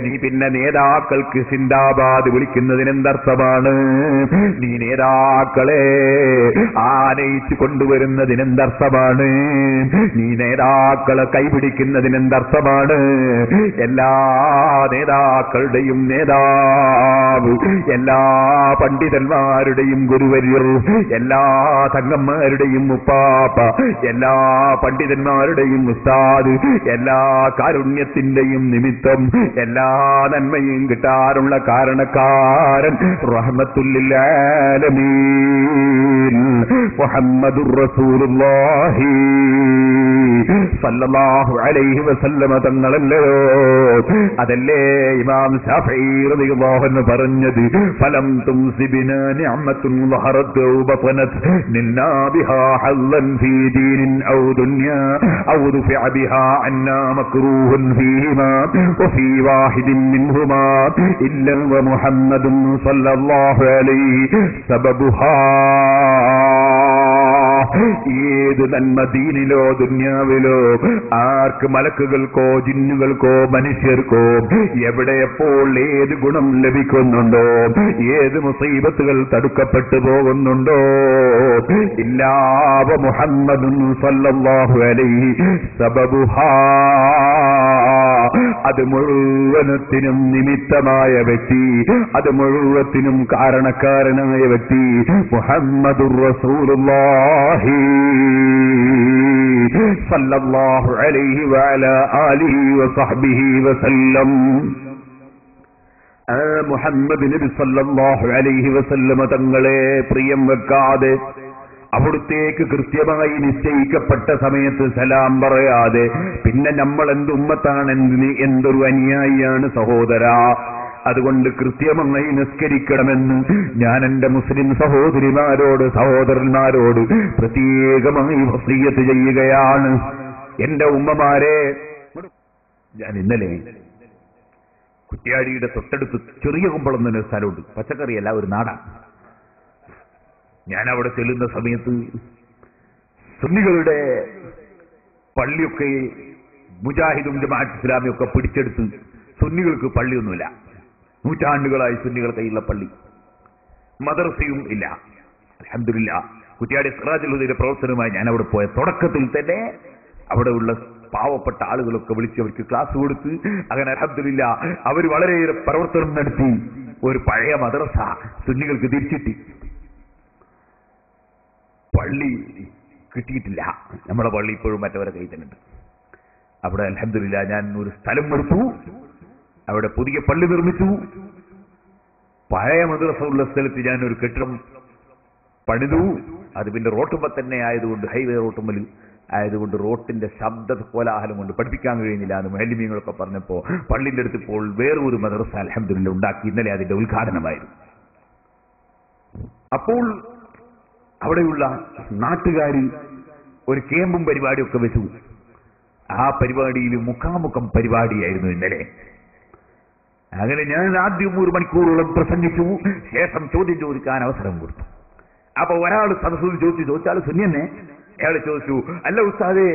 നീ പിന്നെ നേതാക്കൾക്ക് സിന്ദാബാദ് വിളിക്കുന്നതിനെന്തർത്ഥമാണ്? നീ നേതാക്കളെ ആനയിച്ചു കൊണ്ടുവരുന്നതിനെന്തർത്ഥമാണ്? നീ നേതാക്കളെ കൈപിടിക്കുന്നതിനെന്തർത്ഥമാണ്? എല്ലാ നേതാക്കളുടെയും നേതാവ്, എല്ലാ പണ്ഡിതന്മാരുടെയും ഗുരുവര്യർ, എല്ലാ തങ്ങന്മാരുടെയും ഉപ്പാപ്പ, എല്ലാ പണ്ഡിതന്മാരുടെയും ഉസ്താദ്, എല്ലാ കാരുണ്യത്തിന്റെയും നിമിത്തം, എല്ലാ നന്മയും കിട്ടാനുള്ള കാരണക്കാരൻ റഹ്മത്തുല്ലിൽ ആലമീൻ മുഹമ്മദുർ റസൂലുള്ളാഹി സല്ലല്ലാഹു അലൈഹി വസല്ലമ തങ്ങളല്ലയോ? അതല്ലേ ഇമാം ശാഫഈ റളിയല്ലാഹു അൻഹു പറഞ്ഞത്, ഫലം തുംസിബിനാ നിഅമത്തുൻ ളഹറത് വബതനത് നിന്നാ ബിഹാ ഹല്ലൻ ഫീ ദീനിൻ ഔ ദുനിയാ ഔ ദുഫിഅ ബിഹാ അന്നാ മക്റൂഹുൻ ഫീഹിമാ വഫീ വാഹിദിൻ മിൻഹുമാ ഇല്ലാ വമുഹമ്മദുൻ സല്ലല്ലാഹു അലൈഹി സബബുഹാ. ഏത് നന്മ ദീനിലോ ദുന്യാവിലോ ആർക്ക് മലക്കുകൾക്കോ ജിന്നുകൾക്കോ മനുഷ്യർക്കോ എവിടെ എപ്പോൾ ഏത് ഗുണം ലഭിക്കുന്നുണ്ടോ, ഏത് മുസീബത്തുകൾ തടുക്കപ്പെട്ടു പോകുന്നുണ്ടോ, ഇല്ലാവ മുഹമ്മദുൻ സല്ലല്ലാഹു അലൈഹി സബബുഹാ. അത് മുഴുവനത്തിനും നിമിത്തമായ വ്യക്തി, അത് മുഴുവത്തിനും കാരണക്കാരനായ വ്യക്തി മുഹമ്മദുർ റസൂലുള്ളാഹി സല്ലല്ലാഹു അലൈഹി വഅലാ ആലിഹി വസഹ്ബിഹി വസല്ലം. മുഹമ്മദ് നബി സല്ലല്ലാഹു അലൈഹി വസല്ലമ തങ്ങളെ പ്രിയം വെക്കാതെ, അവിടുത്തേക്ക് കൃത്യമായി നിശ്ചയിക്കപ്പെട്ട സമയത്ത് സലാം പറയാതെ പിന്നെ നമ്മൾ എന്തുമ്മത്താണ്, എന്തൊരു അനുയായിയാണ് സഹോദരാ. അതുകൊണ്ട് കൃത്യമായി നിസ്കരിക്കണമെന്ന് ഞാൻ എന്റെ മുസ്ലിം സഹോദരിമാരോട് സഹോദരന്മാരോട് പ്രത്യേകമായി വസിയ്യത്ത് ചെയ്യുകയാണ്. എന്റെ ഉമ്മമാരെ, ഞാൻ ഇന്നലെ കുറ്റ്യാടിയുടെ തൊട്ടടുത്ത് ചെറിയ കുമ്പളം എന്നൊരു സ്ഥലമുണ്ട്, പച്ചക്കറിയല്ല, ഒരു നാടാണ്. ഞാൻ അവിടെ ചെല്ലുന്ന സമയത്ത് സുന്നികളുടെ പള്ളിയൊക്കെ മുജാഹിദും ജമാഅത്ത് ഇസ്ലാമിയൊക്കെ പിടിച്ചെടുത്ത്, സുന്നികൾക്ക് പള്ളിയൊന്നുമില്ല, നൂറ്റാണ്ടുകളായി സുന്നികൾ കയ്യിലുള്ള പള്ളി, മദ്രസയും ഇല്ല. അൽഹംദുലില്ലാ, കുറ്റ്യാടി സിറാജുൽ ഹുദയുടെ പ്രവർത്തനവുമായി ഞാൻ അവിടെ പോയ തുടക്കത്തിൽ തന്നെ അവിടെയുള്ള പാവപ്പെട്ട ആളുകളൊക്കെ വിളിച്ച് അവർക്ക് ക്ലാസ് കൊടുത്ത്, അങ്ങനെ അൽഹംദുലില്ലാ അവർ വളരെയേറെ പ്രവർത്തനം നടത്തി. ഒരു പഴയ മദ്രസ സുന്നികൾക്ക് തിരിച്ചിട്ടി, പള്ളി കിട്ടിയിട്ടില്ല. നമ്മുടെ പള്ളി ഇപ്പോഴും മറ്റവരെ കയ്യിൽ തന്നെ ഉണ്ട്. അവിടെ അൽഹംദുലില്ലാ ഞാൻ ഒരു സ്ഥലം എടുത്തു, അവിടെ പുതിയ പള്ളി നിർമ്മിച്ചു. പഴയ മദ്രസ ഉള്ള സ്ഥലത്ത് ഞാൻ ഒരു കെട്ടിടം പണിതു. അത് പിന്നെ റോട്ടുമ്പോ തന്നെ ആയതുകൊണ്ട്, ഹൈവേ റോട്ടുമ്പൽ ആയതുകൊണ്ട് റോട്ടിന്റെ ശബ്ദ കോലാഹലം കൊണ്ട് പഠിപ്പിക്കാൻ കഴിയുന്നില്ല എന്ന് മുഅല്ലിമീങ്ങളൊക്കെ പറഞ്ഞപ്പോ പള്ളിന്റെ അടുത്ത് ഇപ്പോൾ വേറൊരു മദ്രസ അൽഹംദുലില്ലാ ഉണ്ടാക്കി. ഇന്നലെ അതിന്റെ ഉദ്ഘാടനമായിരുന്നു. അപ്പോൾ അവിടെയുള്ള നാട്ടുകാർ ഒരു ക്യാമ്പും പരിപാടിയൊക്കെ വെച്ചു. ആ പരിപാടിയിൽ മുഖാമുഖം പരിപാടിയായിരുന്നു ഇന്നലെ. അങ്ങനെ ഞാൻ ആദ്യം 1 മണിക്കൂറോളം പ്രസംഗിച്ചു. ശേഷം ചോദ്യം ചോദിക്കാൻ അവസരം കൊടുത്തു. അപ്പൊ ഒരാൾ സദസ്സിൽ ചോദിച്ചാൽ സുന്നിയെന്നെ, അയാൾ ചോദിച്ചു, അല്ല ഉസ്താദേ,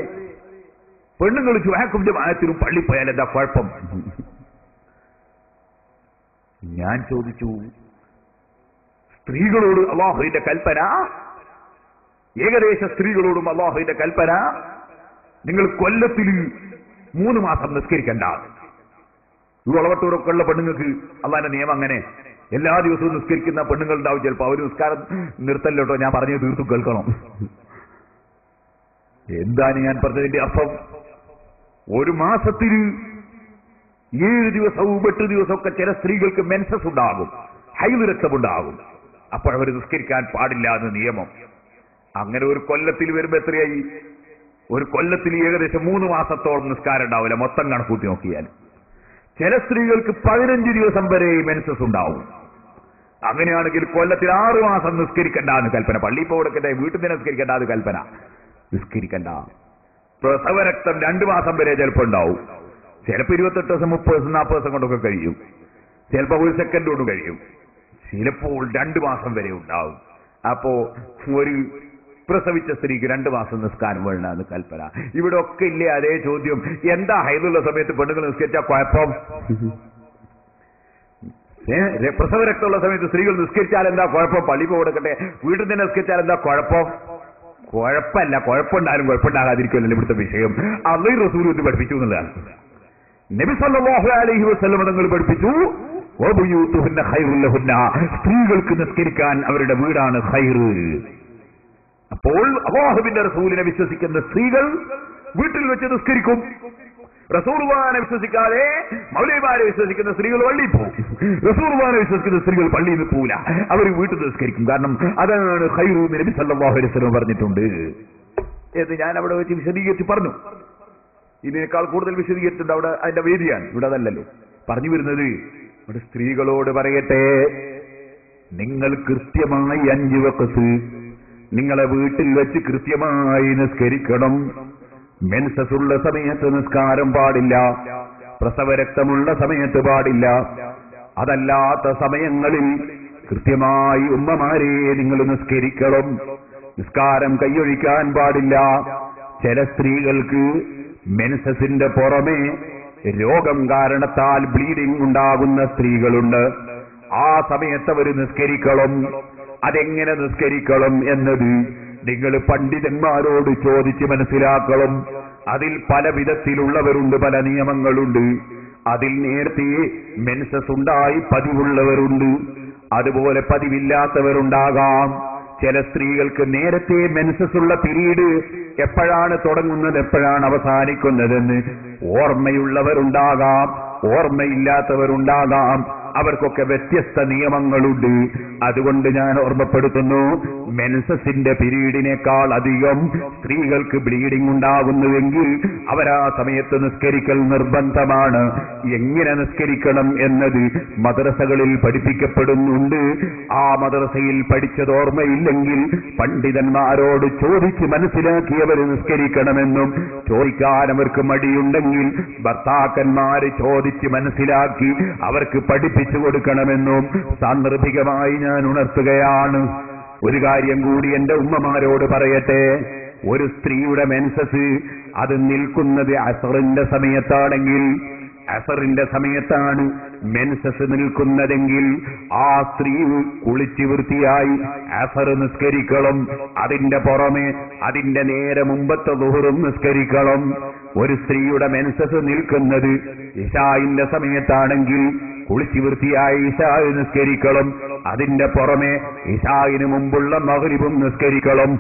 പെണ്ണുങ്ങൾ ജുമാഅത്തും ജമാഅത്തിനും പള്ളി പോയാൽ എന്താ കുഴപ്പം? ഞാൻ ചോദിച്ചു, സ്ത്രീകളോട് അല്ലാഹുവിന്റെ കൽപ്പന, ഏകദേശ സ്ത്രീകളോടും അല്ലാഹുവിന്റെ കൽപ്പന, നിങ്ങൾ കൊല്ലത്തിൽ 3 മാസം നിസ്കരിക്കണ്ട. ഈ വളവട്ടൂരൊക്കെ ഉള്ള പെണ്ണുങ്ങൾക്ക് അള്ളാന്റെ നിയമം അങ്ങനെ, എല്ലാ ദിവസവും നിസ്കരിക്കുന്ന പെണ്ണുങ്ങളുണ്ടാവും. ചിലപ്പോൾ അവർ നിസ്കാരം നിർത്തല്ലോട്ടോ, ഞാൻ പറഞ്ഞു തീർത്തും കേൾക്കണം. എന്താണ് ഞാൻ പറഞ്ഞതിന്റെ അർത്ഥം? 1 മാസത്തിൽ 7 ദിവസവും 8 ദിവസമൊക്കെ ചില സ്ത്രീകൾക്ക് മെൻസസ് ഉണ്ടാകും, ഹൈദ് രക്തമുണ്ടാകും. അപ്പോഴവർ നിസ്കരിക്കാൻ പാടില്ല എന്ന് നിയമം. അങ്ങനെ ഒരു കൊല്ലത്തിൽ വരുമ്പോ എത്രയായി? ഒരു കൊല്ലത്തിൽ ഏകദേശം 3 മാസത്തോളം നിസ്കാരം ഉണ്ടാവില്ല, മൊത്തം കണക്കൂട്ടി നോക്കിയാൽ. ചില സ്ത്രീകൾക്ക് 15 ദിവസം വരെ മെൻസസ് ഉണ്ടാവും. അങ്ങനെയാണെങ്കിൽ കൊല്ലത്തിൽ 6 മാസം നിസ്കരിക്കണ്ടെന്ന് കൽപ്പന. പള്ളിയിൽ പോയി കൊടുക്കട്ടെ, വീട്ടിൽ നിന്ന് നിസ്കരിക്കേണ്ടത് കൽപ്പന. നിസ്കരിക്കണ്ട. പ്രസവരക്തം 2 മാസം വരെ ചിലപ്പോൾ ഉണ്ടാവും. ചിലപ്പോൾ 28 ദിവസം 30 ദിവസം 40 ദിവസം കൊണ്ടൊക്കെ കഴിയും. ചിലപ്പോൾ 1 സെക്കൻഡ് കൊണ്ട് കഴിയും. ചിലപ്പോൾ 2 മാസം വരെ ഉണ്ടാവും. അപ്പോ ഒരു പ്രസവിച്ച സ്ത്രീക്ക് 2 മാസം നിസ്കാരം വേണമെന്ന് കൽപ്പന. ഇവിടെ ഒക്കെ ഇല്ലേ അതേ ചോദ്യം, എന്താ ഹൈദുള്ള സമയത്ത് പെണ്ണുങ്ങൾ നിസ്കരിച്ചാൽ കുഴപ്പം? പ്രസവരക്തമുള്ള സമയത്ത് സ്ത്രീകൾ നിസ്കരിച്ചാൽ എന്താ കുഴപ്പം? പള്ളി കൊടുക്കട്ടെ, വീട്ടിൽ തന്നെ നിസ്കരിച്ചാൽ എന്താ കുഴപ്പം? കുഴപ്പമല്ല, കുഴപ്പമുണ്ടായാലും കുഴപ്പമുണ്ടാകാതിരിക്കുമല്ലോ ഇവിടുത്തെ വിഷയം. അള്ളാഹു റസൂൽ ഇത് പഠിപ്പിച്ചു എന്നുള്ളതാണ്. നബി സല്ലല്ലാഹു അലൈഹി വസല്ലം തങ്ങൾ പഠിപ്പിച്ചു, വബുയൂതുഹുന്ന ഖൈറുൽ ലഹുന്ന, സ്ത്രീകൾക്ക് നിസ്കരിക്കാൻ അവരുടെ വീടാണ് ഖൈർ. അപ്പോൾ അല്ലാഹുവിന്റെ റസൂലിനെ വിശ്വസിക്കുന്ന സ്ത്രീകൾ വീട്ടിൽ വെച്ച് നിസ്കരിക്കും. റസൂലുള്ളാഹിനെ വിശ്വസിക്കാതെ മൗലവിമാരെ വിശ്വസിക്കുന്ന സ്ത്രീകൾ പള്ളിയിൽ പോകും. റസൂലുള്ളാഹിനെ വിശ്വസിക്കുന്ന സ്ത്രീകൾ പള്ളിയിൽ നിന്ന് പോവില്ല, അവർ വീട്ടിൽ നിസ്കരിക്കും. കാരണം അതാണ് ഖൈറു എന്ന് നബി സല്ലല്ലാഹു അലൈഹി വസല്ലം പറഞ്ഞിട്ടുണ്ട് എന്ന് ഞാൻ അവിടെ വെച്ച് വിശദീകരിച്ച് പറഞ്ഞു. ഇതിനേക്കാൾ കൂടുതൽ വിശദീകരിച്ചിട്ടുണ്ട്, അവിടെ അതിന്റെ വേദിയാണ്. ഇവിടെ അതല്ലല്ലോ പറഞ്ഞു വരുന്നത്. ഇവിടെ സ്ത്രീകളോട് പറയട്ടെ, നിങ്ങൾ കൃത്യമായി 5 വഖ്ത് നിങ്ങളെ വീട്ടിൽ വെച്ച് കൃത്യമായി നിസ്കരിക്കണം. മെൻസസ് ഉള്ള സമയത്ത് നിസ്കാരം പാടില്ല, പ്രസവരക്തമുള്ള സമയത്ത് പാടില്ല. അതല്ലാത്ത സമയങ്ങളിൽ കൃത്യമായി ഉമ്മമാരെ നിങ്ങൾ നിസ്കരിക്കണം. നിസ്കാരം കൈയൊഴിക്കാൻ പാടില്ല. ചില സ്ത്രീകൾക്ക് മെൻസസിന്റെ പുറമെ രോഗം കാരണത്താൽ ബ്ലീഡിംഗ് ഉണ്ടാകുന്ന സ്ത്രീകളുണ്ട്. ആ സമയത്ത് അവർ നിസ്കരിക്കണം. അതെങ്ങനെ നിസ്കരിക്കണം എന്നത് നിങ്ങൾ പണ്ഡിതന്മാരോട് ചോദിച്ച് മനസ്സിലാക്കണം. അതിൽ പല വിധത്തിലുള്ളവരുണ്ട്, പല നിയമങ്ങളുണ്ട്. അതിൽ നേരത്തെ മെൻസസ് ഉണ്ടായി പതിവുള്ളവരുണ്ട്, അതുപോലെ പതിവില്ലാത്തവരുണ്ടാകാം. ചില സ്ത്രീകൾക്ക് നേരത്തെ മെൻസസ് ഉള്ള പീരീഡ് എപ്പോഴാണ് തുടങ്ങുന്നത്, എപ്പോഴാണ് അവസാനിക്കുന്നതെന്ന് ഓർമ്മയുള്ളവരുണ്ടാകാം, ഓർമ്മയില്ലാത്തവരുണ്ടാകാം. അവർക്കൊക്കെ വ്യത്യസ്ത നിയമങ്ങളുണ്ട്. അതുകൊണ്ട് ഞാൻ ഓർമ്മപ്പെടുത്തുന്നു, മെൻസസിന്റെ പീരീഡിനേക്കാൾ അധികം സ്ത്രീകൾക്ക് ബ്ലീഡിംഗ് ഉണ്ടാകുന്നുവെങ്കിൽ അവരാ സമയത്ത് നിസ്കരിക്കൽ നിർബന്ധമാണ്. എങ്ങനെ നിസ്കരിക്കണം എന്നത് മദ്രസകളിൽ പഠിപ്പിക്കപ്പെടുന്നുണ്ട്. ആ മദ്രസയിൽ പഠിച്ചത് ഓർമ്മയില്ലെങ്കിൽ പണ്ഡിതന്മാരോട് ചോദിച്ച് മനസ്സിലാക്കിയവർ നിസ്കരിക്കണമെന്നും, ചോദിക്കാൻ അവർക്ക് മടിയുണ്ടെങ്കിൽ ഭർത്താക്കന്മാര് ചോദിച്ച് മനസ്സിലാക്കി അവർക്ക് പഠിപ്പിച്ചു കൊടുക്കണമെന്നും സാന്ദർഭികമായി ഞാൻ ഉണർത്തുകയാണ്. ഒരു കാര്യം കൂടി എന്റെ ഉമ്മമാരോട് പറയട്ടെ. ഒരു സ്ത്രീയുടെ മെൻസസ് അത് നിൽക്കുന്നത് അസറിന്റെ സമയത്താണെങ്കിൽ, അസറിന്റെ സമയത്താണ് മെൻസസ് നിൽക്കുന്നതെങ്കിൽ ആ സ്ത്രീ കുളിച്ച് വൃത്തിയായി അസർ നിസ്കരിക്കണം. അതിന്റെ പുറമെ അതിന്റെ നേരെ മുമ്പത്തെ ദുഹറും നിസ്കരിക്കണം. ഒരു സ്ത്രീയുടെ മെൻസസ് നിൽക്കുന്നത് ഇശാഇന്റെ സമയത്താണെങ്കിൽ കുളിച്ച് വൃത്തിയായി ഇശാ നിസ്കരിക്കണം. അതിന്റെ പുറമെ ഇശാഇന് മുമ്പുള്ള മഗ്രിബും നിസ്കരിക്കണം.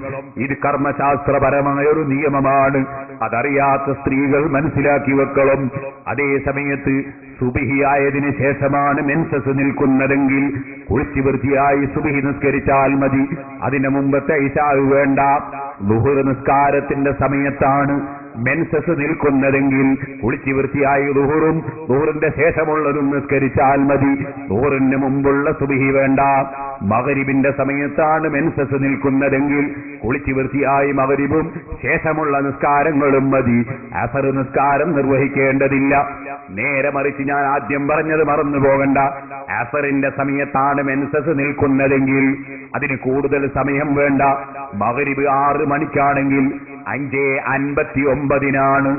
ഇത് കർമ്മശാസ്ത്രപരമായ ഒരു നിയമമാണ്. അതറിയാത്ത സ്ത്രീകൾ മനസ്സിലാക്കി വെക്കണം. അതേ സമയത്ത് സുബിഹിയായതിനു ശേഷമാണ് മെൻസസ് നിൽക്കുന്നതെങ്കിൽ കുളിച്ച് വൃത്തിയായി സുബിഹി നിസ്കരിച്ചാൽ മതി. അതിന് മുമ്പത്തെ ഇശാ വേണ്ട. ളുഹർ നിസ്കാരത്തിന്റെ സമയത്താണ് മെൻസസ് നിൽക്കുന്നതെങ്കിൽ കുളിച്ച് വൃത്തിയായി ളുഹറും ളുഹറിന്റെ ശേഷമുള്ളതും നിസ്കരിച്ചാൽ മതി. ളുഹറിന് മുമ്പുള്ള സുബിഹി വേണ്ട. മഗ്രിബിന്റെ സമയത്താണ് മെൻസസ് നിൽക്കുന്നതെങ്കിൽ കുളിച്ച് വൃത്തിയായി മഗ്രിബും ശേഷമുള്ള നിസ്കാരങ്ങളും മതി. അസർ നിസ്കാരം നിർവഹിക്കേണ്ടതില്ല. നേരെ മറിച്ച് ഞാൻ ആദ്യം പറഞ്ഞത് മറന്നു പോകണ്ട. അസറിന്റെ സമയത്താണ് മെൻസസ് നിൽക്കുന്നതെങ്കിൽ അതിന് കൂടുതൽ സമയം വേണ്ട. മഗ്രിബ് 6 മണിക്കാണെങ്കിൽ 5:59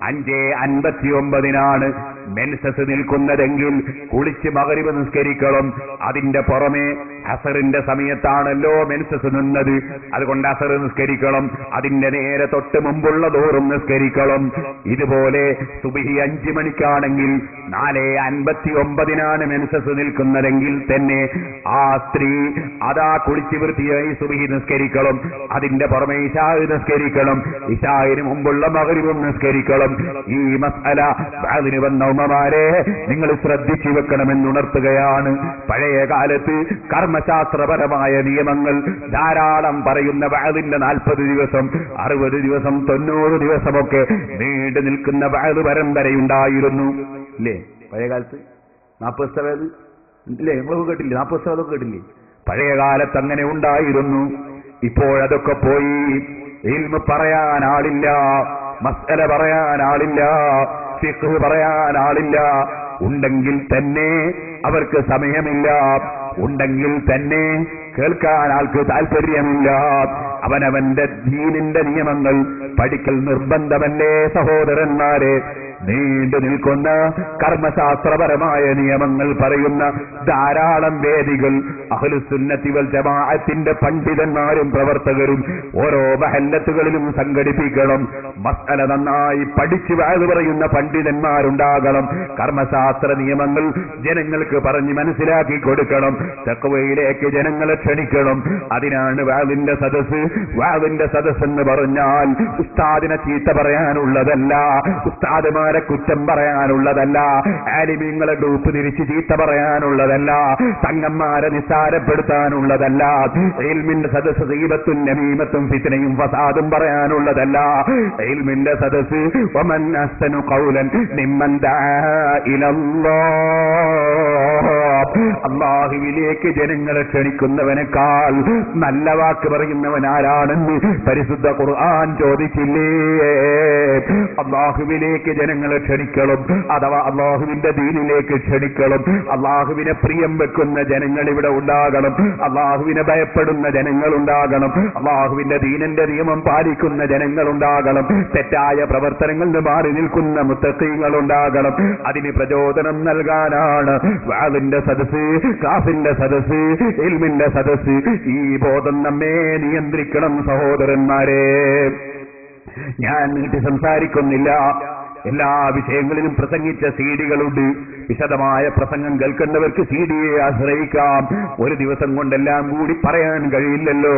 5:59 മെൻസസ് നിൽക്കുന്നതെങ്കിൽ കുളിച്ച് മഗ്രിബ് നിസ്കരിക്കണം. അതിന്റെ പുറമെ അസറിന്റെ സമയത്താണല്ലോ മെൻസസ് നിന്നത്, അതുകൊണ്ട് അസർ നിസ്കരിക്കണം. അതിന്റെ നേരെ തൊട്ട് മുമ്പുള്ള ദൂറും നിസ്കരിക്കണം. ഇതുപോലെ സുബഹി 5 മണിക്കാണെങ്കിൽ 4:59 മെൻസസ് നിൽക്കുന്നതെങ്കിൽ തന്നെ ആ സ്ത്രീ അതാ കുളിച്ച് വൃത്തിയായി സുബഹി നിസ്കരിക്കണം. അതിന്റെ പുറമെ ഇശാ നിസ്കരിക്കണം. ഇശാഇന് മുമ്പുള്ള മഗ്രിബും നിസ്കരിക്കണം. ഈ മസ്അല അതിന് വന്ന ഉമ്മമാരെ നിങ്ങൾ ശ്രദ്ധിച്ചു വെക്കണമെന്നുണർത്തുകയാണ്. പഴയ കാലത്ത് കർമ്മശാസ്ത്രപരമായ നിയമങ്ങൾ ധാരാളം പറയുന്ന വഅദിന്റെ 40 ദിവസം 60 ദിവസം 90 ദിവസമൊക്കെ നീണ്ടു നിൽക്കുന്ന വഅദ് പരമ്പരയുണ്ടായിരുന്നു. ഇല്ലേ പഴയ കാലത്ത്? 40 ദിവസം ഇല്ലേ? നമ്മളൊക്കെ കേട്ടില്ലേ? 40 ദിവസം കേട്ടില്ലേ? പഴയ കാലത്ത് അങ്ങനെ ഉണ്ടായിരുന്നു. ഇപ്പോഴതൊക്കെ പോയി. ഇൽമ് പറയാൻ ആളില്ല, മസ്അല പറയാൻ ആളില്ല, ഫിഖ് പറയാൻ ആളില്ല. ഉണ്ടെങ്കിൽ തന്നെ അവർക്ക് സമയമില്ല. ഉണ്ടെങ്കിൽ തന്നെ കേൾക്കാൻ ആൾക്ക് താല്പര്യമില്ല. അവനവന്റെ ദീനിന്റെ നിയമങ്ങൾ പഠിക്കൽ നിർബന്ധമല്ലേ സഹോദരന്മാരെ? നീണ്ടു നിൽക്കുന്ന കർമ്മശാസ്ത്രപരമായ നിയമങ്ങൾ പറയുന്ന ധാരാളം വേദികൾ അഹ്ലുസുന്നത്തി വൽ ജമാഅത്തിന്റെ പണ്ഡിതന്മാരും പ്രവർത്തകരും ഓരോ മഹല്ലത്തുകളിലും സംഘടിപ്പിക്കണം. മസ്അല നന്നായി പഠിച്ചു വാഴ് പറയുന്ന പണ്ഡിതന്മാരുണ്ടാകണം. കർമ്മശാസ്ത്ര നിയമങ്ങൾ ജനങ്ങൾക്ക് പറഞ്ഞ് മനസ്സിലാക്കി കൊടുക്കണം. തഖ്വയിലേക്ക് ജനങ്ങളെ ക്ഷണിക്കണം. അതിനാണ് വാളിന്റെ സദസ്സ്. വാളിന്റെ സദസ്സ് എന്ന് പറഞ്ഞാൽ ഉസ്താദിനെ ചീത്ത പറയാനുള്ളതല്ല, ഉസ്താദുമാരെ കുറ്റം പറയാനുള്ളതല്ല, ആലിമീങ്ങളെ ഗ്രൂപ്പ് തിരിച്ച് ചീത്ത പറയാനുള്ളതല്ല, തങ്ങന്മാരെ നിസ്സാരപ്പെടുത്താനുള്ളതല്ല, ഇൽമിന്റെ സദസ്സ് ഗീബത്തും നമീമത്തും ഫിത്നയും ഫസാദും പറയാനുള്ളതല്ല. ഇൽമിന്റെ സദസ്സ് വമൻ അഹ്സനു ഖൗലൻ മിമ്മൻ ദആ ഇലല്ലാഹ്, അല്ലാഹുവിലേക്ക് ജനങ്ങളെ ക്ഷണിക്കുന്നവനേക്കാൾ നല്ല വാക്ക് പറയുന്നവൻ ആരാണെന്ന് പരിശുദ്ധ ഖുർആൻ ചോദിച്ചില്ലേ? അല്ലാഹുവിലേക്ക് ജനങ്ങളെ ക്ഷണിക്കണം, അഥവാ അല്ലാഹുവിന്റെ ദീനിലേക്ക് ക്ഷണിക്കണം. അല്ലാഹുവിനെ പ്രിയം വെക്കുന്ന ജനങ്ങൾ ഇവിടെ ഉണ്ടാകണം. അല്ലാഹുവിനെ ഭയപ്പെടുന്ന ജനങ്ങൾ ഉണ്ടാകണം. അല്ലാഹുവിന്റെ ദീനിന്റെ നിയമം പാലിക്കുന്ന ജനങ്ങൾ ഉണ്ടാകണം. തെറ്റായ പ്രവർത്തനങ്ങളിൽ നിന്ന് മാറി നിൽക്കുന്ന മുത്തഖീങ്ങൾ ഉണ്ടാകണം. അതിന് പ്രചോദനം നൽകാനാണ് വാളിന്റെ സദസ്സ്, ക്ലാസിന്റെ സദസ്സ്, ഇൽമിന്റെ സദസ്സ്. ഈ ബോധം നമ്മെ നിയന്ത്രിക്കണം സഹോദരന്മാരെ. ഞാൻ നീട്ടി സംസാരിക്കുന്നില്ല. എല്ലാ വിഷയങ്ങളിലും പ്രസംഗിച്ച സീഡികളുണ്ട്. വിശദമായ പ്രസംഗം കേൾക്കുന്നവർക്ക് സീഡിയെ ആശ്രയിക്കാം. ഒരു ദിവസം കൊണ്ടെല്ലാം കൂടി പറയാൻ കഴിയില്ലല്ലോ.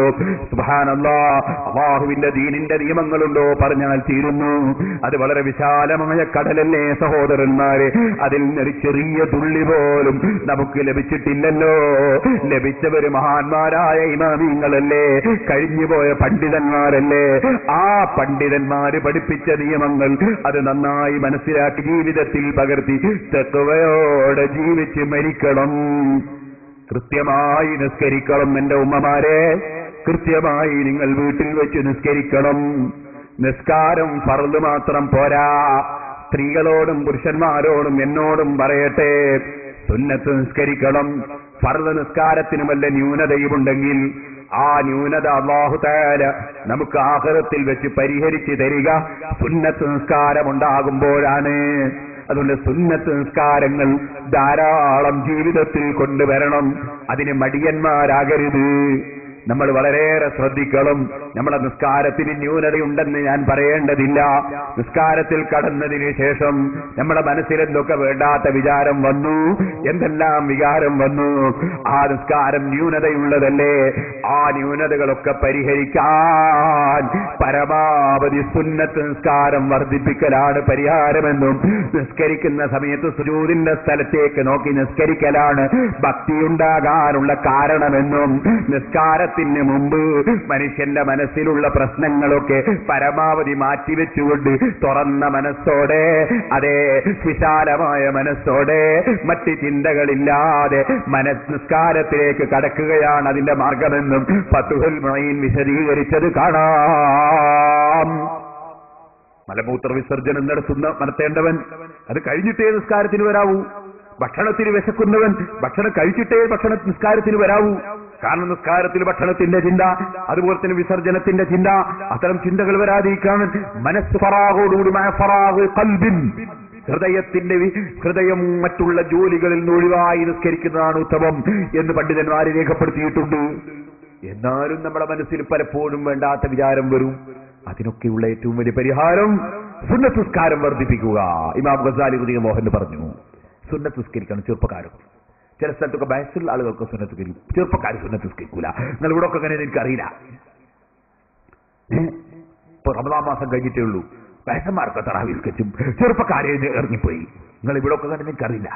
സുബ്ഹാനല്ലാഹ്, അല്ലാഹുവിന്റെ ദീനിന്റെ നിയമങ്ങളുണ്ടോ പറഞ്ഞാൽ തീരുന്നു. അത് വളരെ വിശാലമായ കടലല്ലേ സഹോദരന്മാരെ? അതിൽ നിന്നൊരു ചെറിയ തുള്ളി പോലും നമുക്ക് ലഭിച്ചിട്ടില്ലല്ലോ. ലഭിച്ചവര് മഹാന്മാരായ ഇമാമിങ്ങളല്ലേ, കഴിഞ്ഞുപോയ പണ്ഡിതന്മാരല്ലേ. ആ പണ്ഡിതന്മാര് പഠിപ്പിച്ച നിയമങ്ങൾ അത് നന്നായി മനസ്സിലാക്കി ജീവിതത്തിൽ പകർത്തി തഖ്വയോടെ ജീവിച്ച് മരിക്കണം. കൃത്യമായി നിസ്കരിക്കണം. എന്റെ ഉമ്മമാരെ, കൃത്യമായി നിങ്ങൾ വീട്ടിൽ വെച്ച് നിസ്കരിക്കണം. നിസ്കാരം ഫർദ് മാത്രം പോരാ. സ്ത്രീകളോടും പുരുഷന്മാരോടും എന്നോടും പറയട്ടെ, സുന്നത്ത് നിസ്കരിക്കണം. ഫർദ് നിസ്കാരത്തിന് വല്ല ന്യൂനതയുമുണ്ടെങ്കിൽ ആ ന്യൂനത അല്ലാഹു തആല നമുക്ക് ആഖിറത്തിൽ വെച്ച് പരിഹരിച്ചു തരിക സുന്നത്ത് നിസ്കാരം ഉണ്ടാകുമ്പോഴാണ്. അതുകൊണ്ട് സുന്നത്ത് നിസ്കാരങ്ങൾ ധാരാളം ജീവിതത്തിൽ കൊണ്ടുവരണം. അതിന് മടിയന്മാരാകരുത്. നമ്മൾ വളരെയേറെ ശ്രദ്ധിക്കണം. നമ്മുടെ നിസ്കാരത്തിന് ന്യൂനതയുണ്ടെന്ന് ഞാൻ പറയേണ്ടതില്ല. നിസ്കാരത്തിൽ കടന്നതിന് ശേഷം നമ്മുടെ മനസ്സിൽ എന്തൊക്കെ വേണ്ടാത്ത വിചാരം വന്നു, എന്തെല്ലാം വികാരം വന്നു, ആ നിസ്കാരം ന്യൂനതയുള്ളതല്ലേ. ആ ന്യൂനതകളൊക്കെ പരിഹരിക്കാൻ പരമാവധി സുന്നത്ത് നിസ്കാരം വർദ്ധിപ്പിക്കലാണ് പരിഹാരമെന്നും നിസ്കരിക്കുന്ന സമയത്ത് സുജൂദിന്റെ സ്ഥലത്തേക്ക് നോക്കി നിസ്കരിക്കലാണ് ഭക്തിയുണ്ടാകാനുള്ള കാരണമെന്നും നിസ്കാരത്തിന് മുമ്പ് മനുഷ്യന്റെ മനസ്സിലുള്ള പ്രശ്നങ്ങളൊക്കെ പരമാവധി മാറ്റിവെച്ചുകൊണ്ട് തുറന്ന മനസ്സോടെ, അതേ വിശാലമായ മനസ്സോടെ, മറ്റ് ചിന്തകളില്ലാതെ നിസ്കാരത്തിലേക്ക് കടക്കുകയാണ് അതിന്റെ മാർഗമെന്നും ഫത്ഹുൽ മുഈൻ വിശദീകരിച്ചത് കാണാം. മലമൂത്ര വിസർജനം നടത്തേണ്ടവൻ അത് കഴിഞ്ഞിട്ടേ നിസ്കാരത്തിന് വരാവൂ. ഭക്ഷണത്തിന് വിശക്കുന്നവൻ ഭക്ഷണം കഴിച്ചിട്ടേ നിസ്കാരത്തിന് വരാവൂ. കാരണം നിസ്കാരത്തിൽ ഭക്ഷണത്തിന്റെ ചിന്ത, അതുപോലെ തന്നെ വിസർജനത്തിന്റെ ചിന്ത, അത്തരം ചിന്തകൾ വരാതിരിക്കാൻ മനസ്സ് ഫറാഗോടുകൂടി ഹൃദയം മറ്റുള്ള ജോലികളിൽ നിന്ന് ഒഴിവായി നിസ്കരിക്കുന്നതാണ് ഉത്തമം എന്ന് പണ്ഡിതന്മാരെ രേഖപ്പെടുത്തിയിട്ടുണ്ട്. എന്നാലും നമ്മുടെ മനസ്സിൽ പലപ്പോഴും വേണ്ടാത്ത വിചാരം വരും. അതിനൊക്കെയുള്ള ഏറ്റവും വലിയ പരിഹാരം സുന്നത്ത് നിസ്കാരം വർദ്ധിപ്പിക്കുക. ഇമാം ഗസാലി റളിയല്ലാഹു പറഞ്ഞു, സുന്നത്ത് നിസ്കരിക്കണം ചെറുപ്പക്കാരും. ചില സ്ഥലത്തൊക്കെ വയസ്സുള്ള ആളുകൾക്ക് സുന്നത്ത് നിസ്കരിക്കും, ചെറുപ്പക്കാർ സുന്നത്ത് നിസ്കരിക്കൂല. നിങ്ങൾ ഇവിടെ ഒക്കെ അങ്ങനെ എനിക്കറിയില്ല. ഇപ്പൊ റമദാൻ മാസം കഴിഞ്ഞിട്ടേ ഉള്ളൂ, വയസ്സന്മാർക്ക് തറാവീഹ് നിസ്കരിച്ചും ചെറുപ്പക്കാരെ ഇറങ്ങിപ്പോയി. നിങ്ങൾ ഇവിടെ ഒക്കെ അങ്ങനെ എനിക്കറിയില്ല.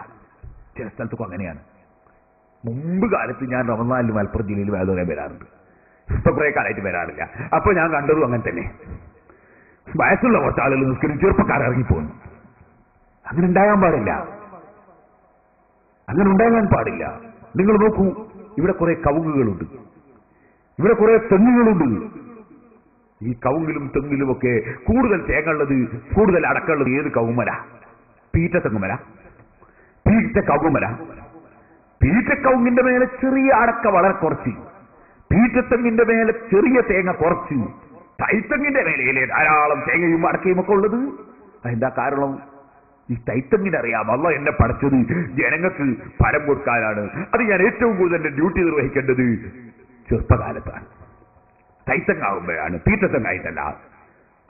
ചില സ്ഥലത്തൊക്കെ അങ്ങനെയാണ്. മുമ്പ് കാലത്ത് ഞാൻ റമദാനിൽ മലപ്പുറം ജില്ലയിൽ വേദന വരാറുണ്ട്. ഇപ്പൊ കുറെ കാലമായിട്ട് വരാറില്ല. അപ്പൊ ഞാൻ കണ്ടതും അങ്ങനെ തന്നെ. വയസ്സുള്ള കുറച്ച് ആളുകൾ നിസ്കരിച്ച് ചെറുപ്പക്കാർ ഇറങ്ങിപ്പോകുന്നു. അങ്ങനെ ഉണ്ടാകാൻ പാടില്ല. അങ്ങനെ ഉണ്ടാകാൻ പാടില്ല. നിങ്ങൾ നോക്കൂ, ഇവിടെ കുറെ കവുങ്ങുകളുണ്ട്, ഇവിടെ കുറെ തെങ്ങുകളുണ്ട്. ഈ കവുങ്ങിലും തെങ്ങിലുമൊക്കെ കൂടുതൽ തേങ്ങുള്ളത്, കൂടുതൽ അടക്കമുള്ളത് ഏത് കവുമല? പീറ്റ തെങ്ങുമല, പീറ്റ കവുമല. പീറ്റ കവുങ്ങിന്റെ മേലെ ചെറിയ അടക്ക വളരെ കുറച്ച്, പീറ്റത്തെങ്ങിന്റെ മേലെ ചെറിയ തേങ്ങ കുറച്ച്, തൈത്തെങ്ങിന്റെ മേലയിലെ ധാരാളം തേങ്ങയും അടക്കയും ഒക്കെ ഉള്ളത്. അതെന്താ കാരണം? ഈ തൈത്തെങ്ങിനെ അറിയാം, അല്ലാഹ് എന്നെ പഠിച്ചത് ജനങ്ങൾക്ക് ഫലം കൊടുക്കാനാണ്. അത് ഞാൻ ഏറ്റവും കൂടുതൽ എന്റെ ഡ്യൂട്ടി നിർവഹിക്കേണ്ടത് ചെറുപ്പകാലത്താണ്, തൈത്തെങ്ങാവുമ്പോഴാണ്, പീറ്റത്തെങ്ങായിട്ടല്ല.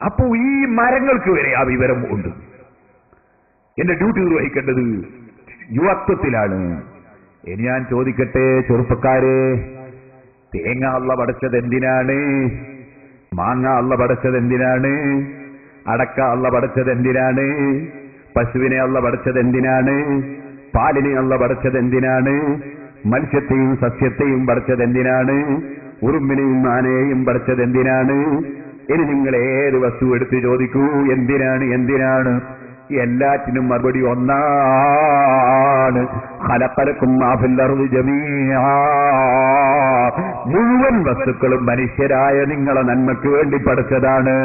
അപ്പോ ഈ മരങ്ങൾക്ക് വരെ ആ വിവരം ഉണ്ട്. എന്റെ ഡ്യൂട്ടി നിർവഹിക്കേണ്ടത് യുവത്വത്തിലാണ്. ഇനി ഞാൻ ചോദിക്കട്ടെ ചെറുപ്പക്കാരെ, തേങ്ങ അള്ള പടച്ചത് എന്തിനാണ്? മാങ്ങ അള്ള പടച്ചത് എന്തിനാണ്? അടക്ക അള്ള പടച്ചത് എന്തിനാണ്? പശുവിനെ അള്ള പടച്ചത് എന്തിനാണ്? പാലിനെ അള്ള പടച്ചത് എന്തിനാണ്? മത്സ്യത്തെയും സസ്യത്തെയും പടച്ചത് എന്തിനാണ്? ഉറുമ്പിനെയും ആനയെയും പടച്ചത് എന്തിനാണ്? ഇനി നിങ്ങൾ ഏത് വസ്തു എടുത്ത് ചോദിക്കൂ, എന്തിനാണ് എന്തിനാണ്? എല്ലാറ്റിനും മറുപടി ഒന്നാണ്, ഖലഖലകും മാ ഫിൽ അർദി ജമീഅ. മുഴുവൻ വസ്തുക്കളും മനുഷ്യരായ നിങ്ങളെ നന്മയ്ക്ക് വേണ്ടി പഠിച്ചതാണ്.